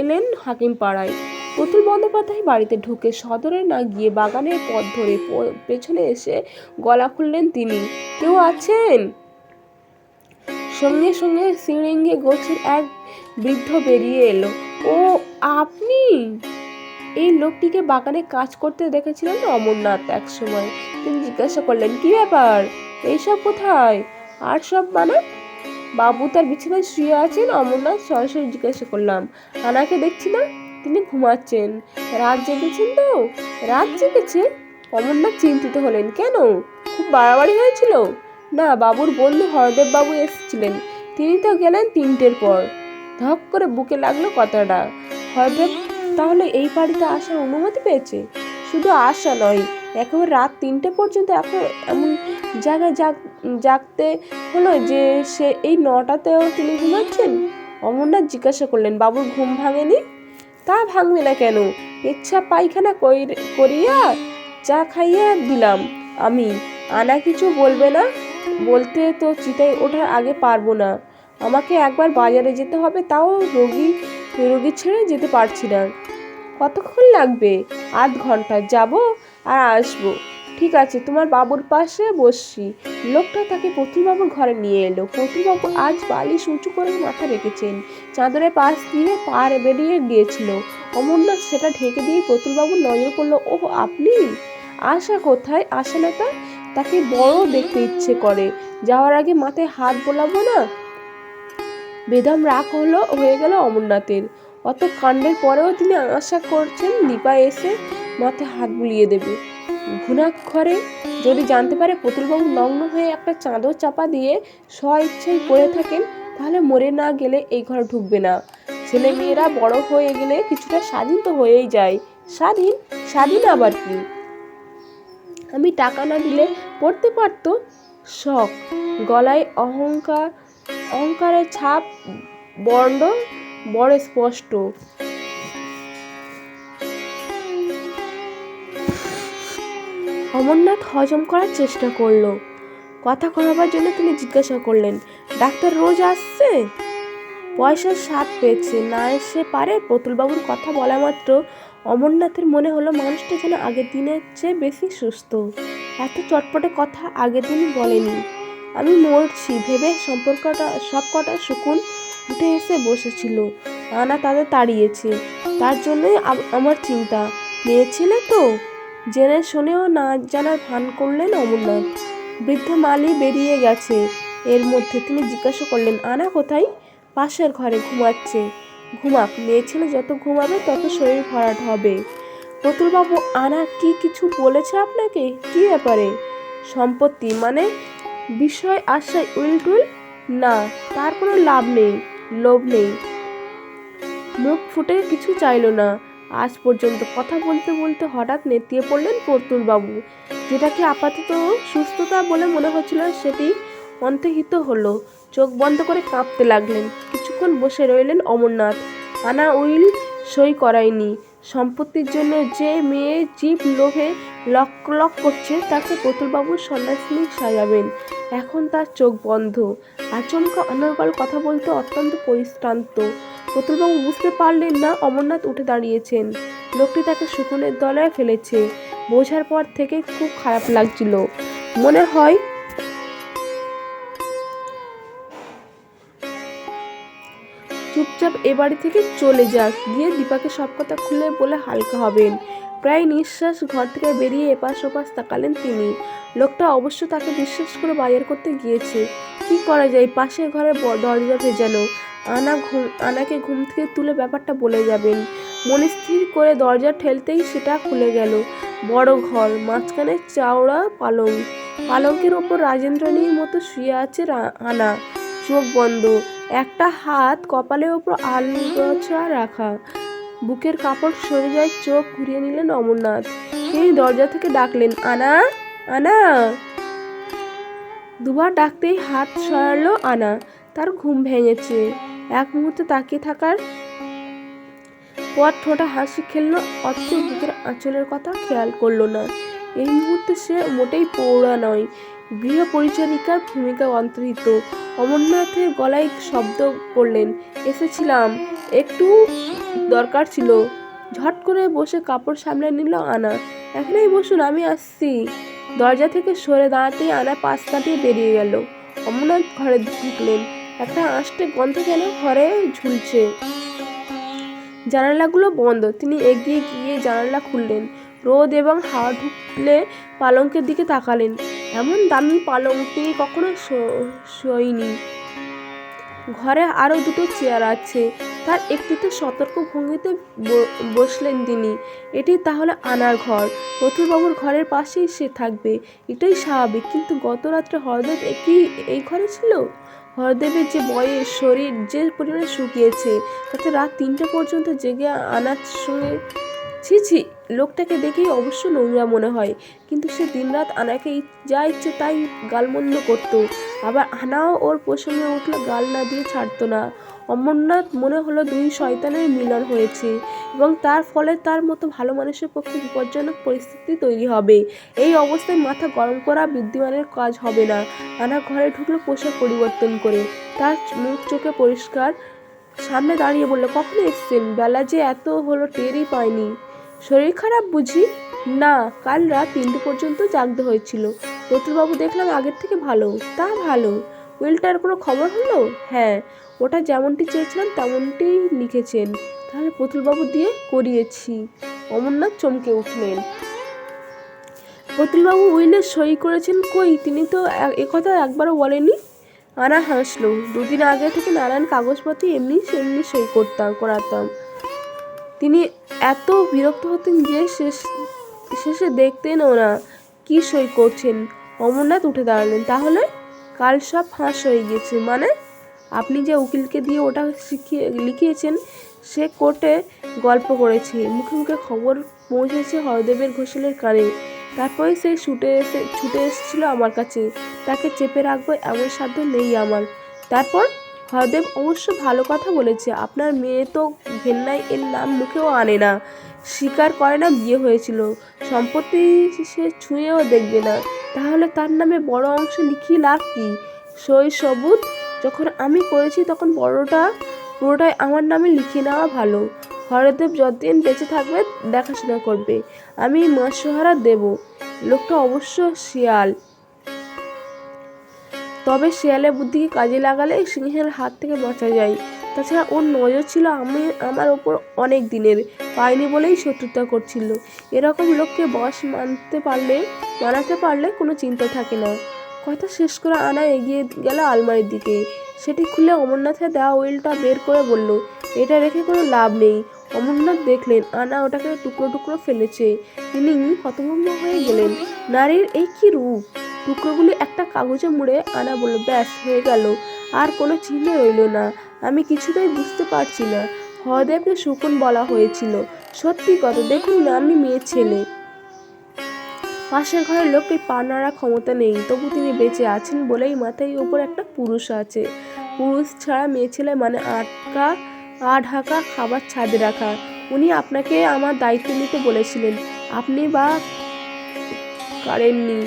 এলেন হাকিম পাড়ায়। প্রতুল বন্দ্যোপাধ্যায় বাড়িতে ঢুকে সদরে না গিয়ে বাগানের পথ ধরে পেছনে এসে গলা খুললেন তিনি। কেউ আছেন? সঙ্গে সঙ্গে সিঁড়িঙ্গে গোছের এক বৃদ্ধ বেরিয়ে এলো। ও আপনি? এই লোকটিকে বাগানে কাজ করতে দেখেছিলেন অমরনাথ এক সময়। তিনি জিজ্ঞাসা করলেন, কি ব্যাপার, এইসব কোথায়? আর সব মানে? বাবু তার বিছানায় শুয়ে আছেন। অমরনাথ সরাসরি জিজ্ঞাসা করলাম। আনাকে দেখছি না, তিনি ঘুমাচ্ছেন। রাত জেগেছেন তো? রাত জেগেছে? অমরনাথ চিন্তিত হলেন। কেন, খুব বাড়াবাড়ি হয়েছিল? না, বাবুর বন্ধু হরদেব বাবু এসেছিলেন, তিনি তো গেলেন 3টের পর। ধক করে বুকে লাগলো কথাটা। হরদেব তাহলে এই বাড়িতে আসার অনুমতি পেয়েছে? শুধু আসা নয়, একেবারে রাত 3টে পর্যন্ত এখন এমন জায়গায় জাগতে হলো যে সে এই 9টাতেও তিনি ঘুমাচ্ছেন। অমরনাথ জিজ্ঞাসা করলেন, বাবুর ঘুম ভাঙেনি? তা ভাঙবে না কেন? ইচ্ছা পায়খানা করিয়া চা খাইয়া দিলাম আমি। আনা কিছু বলবে না? বলতে তো চিতায় ওঠার আগে পারবো না। আমাকে একবার বাজারে যেতে হবে, তাও রোগী ছেড়ে যেতে পারছি না। কতক্ষণ লাগবে? আধ ঘন্টা। যাব আর আসবো। ঠিক আছে, তোমার বাবুর পাশে বসছি। লোকটা তাকে প্রতুলবাবুর ঘরে নিয়ে এলো। প্রতুলবাবু আজ বালিশ উঁচু করে মাথা রেখেছেন। চাদরের পাশ দিয়ে পা বেরিয়ে গিয়েছিল। অমরনাথ সেটা ঢেকে দিয়ে প্রতুলবাবুর নজর পড়লো। ও আপনি? আশা কোথায়? আসে না তো। তাকে বড় দেখতে ইচ্ছে করে। যাওয়ার আগে মাথায় হাত বোলাবো না? বেদম রাগ হয়ে গেল অমরনাথের। অত কাণ্ডের পরেও তিনি আশা করছেন দীপা এসে মাথায় হাত বুলিয়ে দেবে। ঘুণাক্ষরে যদি জানতে পারে প্রতুলবাবু নগ্ন হয়ে একটা চাদর চাপা দিয়ে স্ব-ইচ্ছায় পড়ে থাকেন, তাহলে মরে না গেলে এই ঘরে ঢুকবে না। ছেলে মেয়েরা বড় হয়ে গেলে কিছুটা স্বাধীন তো হয়েই যায়। স্বাধীন আবার কি? আমি টাকা না দিলে পড়তে পারতো। শখ। গলায় অহংকারের ছাপ বড় স্পষ্ট। অমরনাথ হজম করার চেষ্টা করলো। কথা কমাবার জন্য তিনি জিজ্ঞাসা করলেন, ডাক্তার রোজ আসছে? পয়সার স্বাদ পেয়েছে, না এসে পারে? প্রতুলবাবুর কথা বলা মাত্র অমরনাথের মনে হলো মানুষটা যেন আগের দিনের চেয়ে বেশি সুস্থ। এত চটপটে কথা আগের দিন বলেনি। আমি মরছি ভেবে সবকটা শকুন উঠে এসে বসেছিল। আনা তাদের তাড়িয়েছে, তার জন্যই আমার চিন্তা। মেয়ে ছেলে তো। জেনে শুনেও না জানার ভান করলেন অমরনাথ। বৃদ্ধ মালি বেরিয়ে গেছে। এর মধ্যে তিনি জিজ্ঞাসা করলেন, আনা কোথায়? পাশের ঘরে ঘুমাচ্ছে। ঘুমাক, মেয়ে ছেলে যত ঘুমাবে তত শরীর ভরাট হবে। প্রতুলবাবু, আনা কি কিছু বলেছে আপনাকে? কি ব্যাপারে? সম্পত্তি মানে বিষয় আশায় উইল টুইল? না, তার কোনো লাভ নেই, লোভ নেই। মুখ ফুটে কিছু চাইল না আজ পর্যন্ত। কথা বলতে বলতে হঠাৎ নেতিয়ে পড়লেন প্রতুলবাবু। যেটাকে আপাতত সুস্থতা বলে মনে হচ্ছিল সেটি অন্তর্হিত হলো। চোখ বন্ধ করে কাঁপতে লাগলেন। কিছুক্ষণ বসে রইলেন অমরনাথ। আনা উইল সই করায়নি। সম্পত্তির জন্য যে মেয়ে জীব লোভে লক লক করছে তাকে প্রতুলবাবুর সন্ন্যাসিনী সাজাবেন। এখন তার চোখ বন্ধ। আচমকা অনর্গল কথা বলতে অত্যন্ত পরিশ্রান্ত। প্রতুলবাবু বুঝতে পারলেন না অমরনাথ উঠে দাঁড়িয়েছেন। লোকটি তাকে শকুনের দলে ফেলেছে। বোঝার পর থেকে খুব খারাপ লাগছিল। মনে হয় চুপচাপ এ বাড়ি থেকে চলে যাক, গিয়ে দীপাকে সব কথা খুলে বলে হালকা হবেন। প্রায় নিঃশ্বাস ঘর থেকে বেরিয়ে এপাশ ওপাশ তাকালেন তিনি। লোকটা অবশ্য তাকে বিশ্বাস করে বাজার করতে গিয়েছে। কি করা যায়, পাশের ঘরের দরজা ভেজানো। আনাকে ঘুম থেকে তুলে ব্যাপারটা বলে যাবেন। মনে স্থির করে দরজা ঠেলতেই সেটা খুলে গেল। বড় ঘর, মাঝখানে চওড়া পালং। পালঙ্কের ওপর রাজেন্দ্রনীর মতো শুয়ে আছে আনা, চোখ বন্ধ, একটা হাত কপালের ওপর আলগোছা রাখা। বুকের কাপড় সরে যায়। চোখ ঘুরিয়ে নিলেন অমরনাথ। তিনি দরজা থেকে ডাকলেন, আনা, আনা। দুবার ডাকতেই হাত সরালো আনা। তার ঘুম ভেঙেছে। এক মুহূর্তে তাকিয়ে থাকার পর ঠোঁটে হাসি খেললো, অথচ বুকের আঁচলের কথা খেয়াল করলো না। এই মুহূর্তে সে মোটেই পৌরা নয়, গৃহ পরিচারিকার ভূমিকা অন্তর্হিত। অমরনাথের গলায় শব্দ করলেন, এসেছিলাম, একটু দরকার ছিল। ঝট করে বসে কাপড় সামলে নিল আনা। এখানেই বসুন, আমি আসছি। দরজা থেকে সরে দাঁড়াতেই আনা পাশ কাটিয়ে বেরিয়ে গেল। অমরনাথ ঘরে ঢুকলেন। একটা আষ্টে গন্ধ যেন ঘরে ঝুলছে। জানালাগুলো বন্ধ। তিনি এগিয়ে গিয়ে জানালা খুললেন। রোদ এবং হাওয়া ঢুকলে পালঙ্কের দিকে তাকালেন। এমন দামি পালঙ্ক তিনি কখনো শোয়নি। ঘরে আরো দুটো চেয়ার আছে। তার একটিতে সতর্ক ভঙ্গিতে বসলেন তিনি। এটি তাহলে আনার ঘর। প্রতুলবাবুর ঘরের পাশেই সে থাকবে, এটাই স্বাভাবিক। কিন্তু গত রাত্রে হরদেব এই ঘরে ছিল? হরদেবের যে বয়স, শরীর যে পরিমাণে শুকিয়েছে, তাতে রাত 3টে পর্যন্ত জেগে আনার সঙ্গে। ছি ছি, লোকটাকে দেখেই অবশ্য নোংরা মনে হয়, কিন্তু সে দিনরাত আনাকে যা ইচ্ছে তাই গালমন্দ করতো। আবার আনাও ওর প্রসঙ্গে উঠলে গাল না দিয়ে ছাড়তো না। অমরনাথ মনে হলো দুই শয়তানের মিলন হয়েছে এবং তার ফলে তার মতো ভালো মানুষের পক্ষে বিপজ্জনক পরিস্থিতি তৈরি হবে। এই অবস্থায় মাথা গরম করা বুদ্ধিমানের কাজ হবে না। আনা ঘরে ঢুকলো পোশাক পরিবর্তন করে। তার মুখ চোখে পরিষ্কার। সামনে দাঁড়িয়ে বলল, কখন এসছেন? বেলা যে এত হলো টেরই পাইনি। শরীর খারাপ বুঝি? না, কাল রাত 3টে পর্যন্ত জাগতে হয়েছিল। প্রতুলবাবু, দেখলাম আগের থেকে ভালো। তা ভালো। উইলটার কোনো খবর হলো? হ্যাঁ, ওটা যেমনটি চেয়েছিলাম তেমনটি লিখেছেন। তাহলে প্রতুলবাবু দিয়ে করিয়েছি। অমরনাথ চমকে উঠলেন। প্রতুলবাবু উইলে সই করেছেন? কই, তিনি তো একথা একবারও বলেনি। আনা হাসলো। 2 দিন আগে থেকে নানান কাগজপত্রে এমনি সই করাতাম। তিনি এত বিরক্ত হতেন যে শেষে দেখতেনও না কি সই করছেন। অমরনাথ উঠে দাঁড়ালেন। তাহলে কাল সব ফাঁস হয়ে গেছে? মানে? আপনি যে উকিলকে দিয়ে ওটা লিখিয়েছেন সে কোর্টে গল্প করেছে। মুখে মুখে খবর পৌঁছেছে হরদেবের ঘোষালের কানে। তারপরে সে ছুটে এসেছিল আমার কাছে। তাকে চেপে রাখবো এমন সাধ্য নেই আমার। তারপর হরদেব অবশ্য ভালো কথা বলেছে। আপনার মেয়ে তো ঘেন্নায় এর নাম মুখেও আনে না, স্বীকার করে না বিয়ে হয়েছিল। সম্পত্তি সে ছুঁয়েও দেখবে না। তাহলে তার নামে বড় অংশ লিখিয়ে লাভ কি? সই সবুত যখন আমি করেছি তখন পুরোটাই আমার নামে লিখিয়ে নেওয়া ভালো। হরদেব যতদিন বেঁচে থাকবে দেখাশোনা করবে, আমি মাসোহারা দেব। লোকটা অবশ্য শিয়াল, তবে শিয়ালের বুদ্ধিকে কাজে লাগালে সিংহের হাত থেকে বাঁচা যায়। তাছাড়া ওর নজর ছিল আমার ওপর অনেক দিনের, পাইনি বলেই শত্রুতা করছিল। এরকম লোককে বশ মানাতে পারলে কোনো চিন্তা থাকে না। কথা শেষ করে আনা এগিয়ে গেল আলমারির দিকে। সেটি খুলে অমরনাথের দেওয়া উইলটা বের করে বলল, এটা রেখে কোনো লাভ নেই। অমরনাথ দেখলেন আনা ওটাকে টুকরো টুকরো ফেলেছে। তিনি হতভম্ব হয়ে গেলেন। নারীর এই কি রূপ! টুকরোগুলি একটা কাগজে মুড়ে আনা বলল, ব্যাস হয়ে গেল, আর কোনো চিহ্ন রইল না। আমি কিছুতেই বুঝতে পারছি না। হরদেবকে শকুন বলা হয়েছিল। সত্যি কথা, দেখুন না, আমি মেয়ে ছেলে। পাশের ঘরের লোকটির পা নাড়ার ক্ষমতা নেই, তবু তিনি বেঁচে আছেন বলেই মাথায় ওপর একটা পুরুষ আছে। পুরুষ ছাড়া মেয়ে ছেলে মানে ঢাকা খাবার ছাদে রাখা। উনি আপনাকে আমার দায়িত্ব নিতে বলেছিলেন, আপনি বা কারেননি।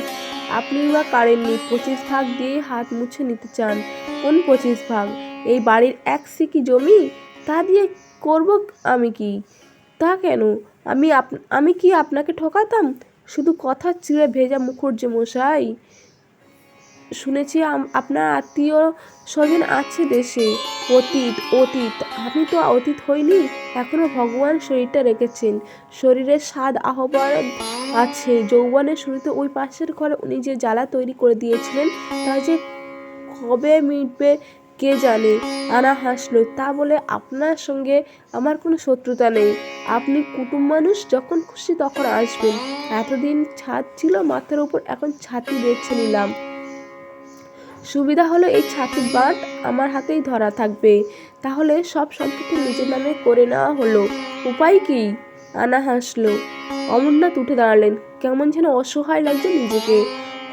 25 ভাগ দিয়ে হাত মুছে নিতে চান। কোন 25 ভাগ? এই বাড়ির 1 সিকি জমি? তা দিয়ে করব আমি কি? তা কেন? আমি কি আপনাকে ঠকাতাম? শুধু কথা চিড়ে ভেজা মুখুজ্জে মশাই। শুনেছি আপনার আত্মীয় স্বজন আছে দেশে। অতীত। আমি তো অতীত হইনি। এখনো ভগবান শরীরটা রেখেছেন। শরীরের স্বাদ আহ্বান আছে। যৌবনের শুরুতে ওই পাশের ঘরে উনি যে জ্বালা তৈরি করে দিয়েছিলেন, তা যে কবে মিটবে কে জানে। আনা হাসলো। তা বলে আপনার সঙ্গে আমার কোনো শত্রুতা নেই। আপনি কুটুম মানুষ, যখন খুশি তখন আসবেন। এতদিন ছাদ ছিল মাথার উপর, এখন ছাতি বেছে নিলাম। সুবিধা হলো এই ছাতির বাঁট আমার হাতেই ধরা থাকবে। তাহলে সব সম্পত্তি নিজের নামে করে নেওয়া হলো। উপায় কি? আনা হাসলো। অমরনাথ উঠে দাঁড়ালেন। কেমন যেন অসহায় লাগছে নিজেকে।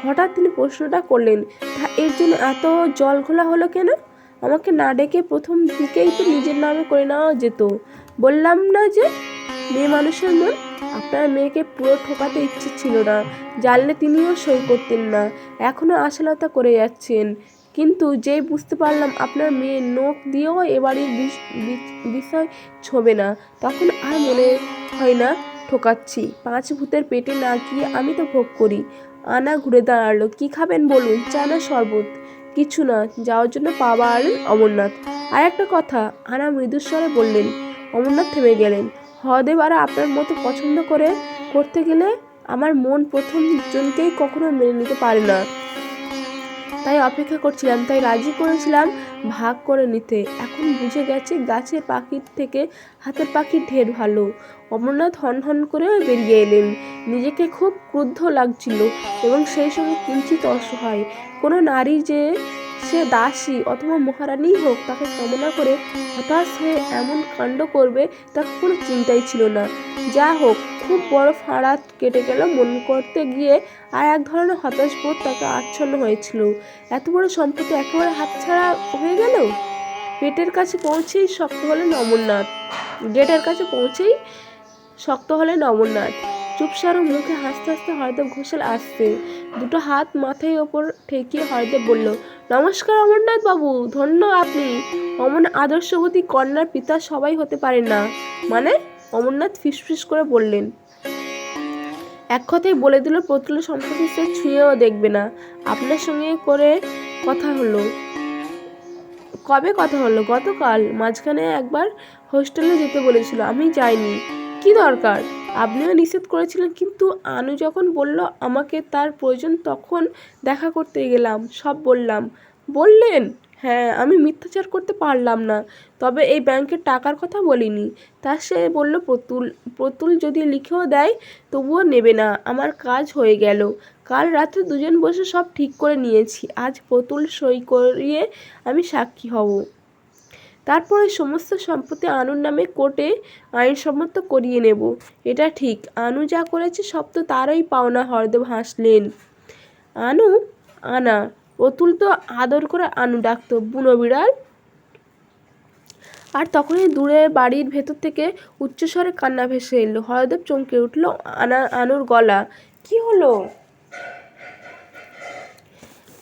হঠাৎ তিনি প্রশ্নটা করলেন, তা এর জন্য এত জল ঘোলা হলো কেন? আমাকে না ডেকে প্রথম দিকেই তো নিজের নামে করে নেওয়া যেত। বললাম না যে মেয়ে মানুষের মন। আপনার মেয়েকে পুরো ঠকাতে ইচ্ছে ছিল না, জানলে তিনিও সই করতেন না। এখনো আশালতা করে যাচ্ছেন। কিন্তু যেই বুঝতে পারলাম আপনার মেয়ে নখ দিয়েও এবাড়ির বিষয় ছোবে না, তখন আর মনে হয় না ঠকাচ্ছি। 5 ভূতের পেটে না গিয়ে আমি তো ভোগ করি। আনা ঘুরে দাঁড়ালো। কি খাবেন বলুন? চা না শরবত? কিছু না। যাওয়ার জন্য পা বাড়ালেন অমরনাথ। আর একটা কথা, আনা মৃদুস্বরে বললেন। অমরনাথ থেমে গেলেন। হরদেব আর আপনার মতো পছন্দ করতে গেলে আমার মন প্রথম জনকেই কখনো মেনে নিতে পারে না। তাই অপেক্ষা করছিলাম, তাই রাজি করেছিলাম ভাগ করে নিতে। এখন বুঝে গেছে গাছের পাখির থেকে হাতের পাখির ঢের ভালো। অমরনাথ হন করে বেরিয়ে এলেন। নিজেকে খুব ক্রুদ্ধ লাগছিল এবং সেই সঙ্গে কিঞ্চিত অসহায়। কোনো নারী যে সে দাসী অথবা মহারানী হোক, তাকে কামনা করে হতাশ হয়ে এমন কাণ্ড করবে তা কোনো চিন্তাই ছিল না। যা হোক, খুব বড় ফাঁড়া কেটে গেল মন করতে গিয়ে। আর এক ধরনের হতাশ বোধ তাকে আচ্ছন্ন হয়েছিল। এত বড় সম্পত্তি একেবারে হাতছাড়া হয়ে গেল। গেটের কাছে পৌঁছেই শক্ত হলেন অমরনাথ। চুপসারও মুখে হাসতে হাসতে হরদেব ঘোষাল আসছে। দুটো হাত মাথায় ওপর ঠেকিয়ে হরদেব বলল, নমস্কার অমরনাথ বাবু, ধন্য আপনি। অমন আদর্শবতী কন্যার পিতা সবাই হতে পারে না। মানে? অমরনাথ ফিসফিস করে বললেন। এক কথায় বলে দিল, প্রতুলের সম্পত্তি সে ছুঁয়েও দেখবে না। আপনার সঙ্গে কথা হলো। কবে কথা হলো? গতকাল। মাঝখানে একবার হোস্টেলে যেতে বলেছিল, আমি যাইনি। কি দরকার? আপনিও নিষেধ করেছিলেন। কিন্তু আনু যখন বলল আমাকে তার প্রয়োজন, তখন দেখা করতে গেলাম, সব বললাম। বললেন? হ্যাঁ, আমি মিথ্যাচার করতে পারলাম না। তবে এই ব্যাংকের টাকার কথা বলিনি। তা সে বলল প্রতুল যদি লিখেও দেয় তবুও নেবে না। আমার কাজ হয়ে গেল। কাল রাত্রে দুজন বসে সব ঠিক করে নিয়েছি। আজ প্রতুল সই করিয়ে আমি সাক্ষী হব। তারপরে সমস্ত সম্পত্তি আনুর নামে কোর্টে আইনসম্মত করিয়ে নেব। এটা ঠিক। আনু যা করেছে সব তো তারই পাওনা। হরদেব হাসলেন। আনা। প্রতুল তো আদর করে আনু ডাকত, বুনো বিড়াল। আর তখনই দূরের বাড়ির ভেতর থেকে উচ্চস্বরে কান্না ভেসে এলো। হরদেব চমকে উঠল। আনুর গলা। কি হলো?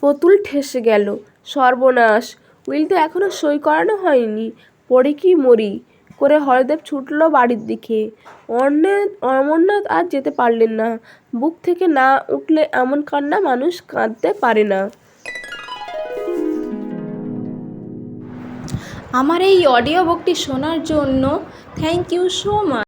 প্রতুল ঠেসে গেল। সর্বনাশ! উইল তো এখনো সই করানো হয়নি। পড়ে কি মরি করে হরদেব ছুটল বাড়ির দিকে। অমরনাথ আর যেতে পারলেন না। বুক থেকে না উঠলে এমন কান্না মানুষ কাঁদতে পারে না। আমার এই অডিও বুকটি শোনার জন্য থ্যাংক ইউ সো মাচ।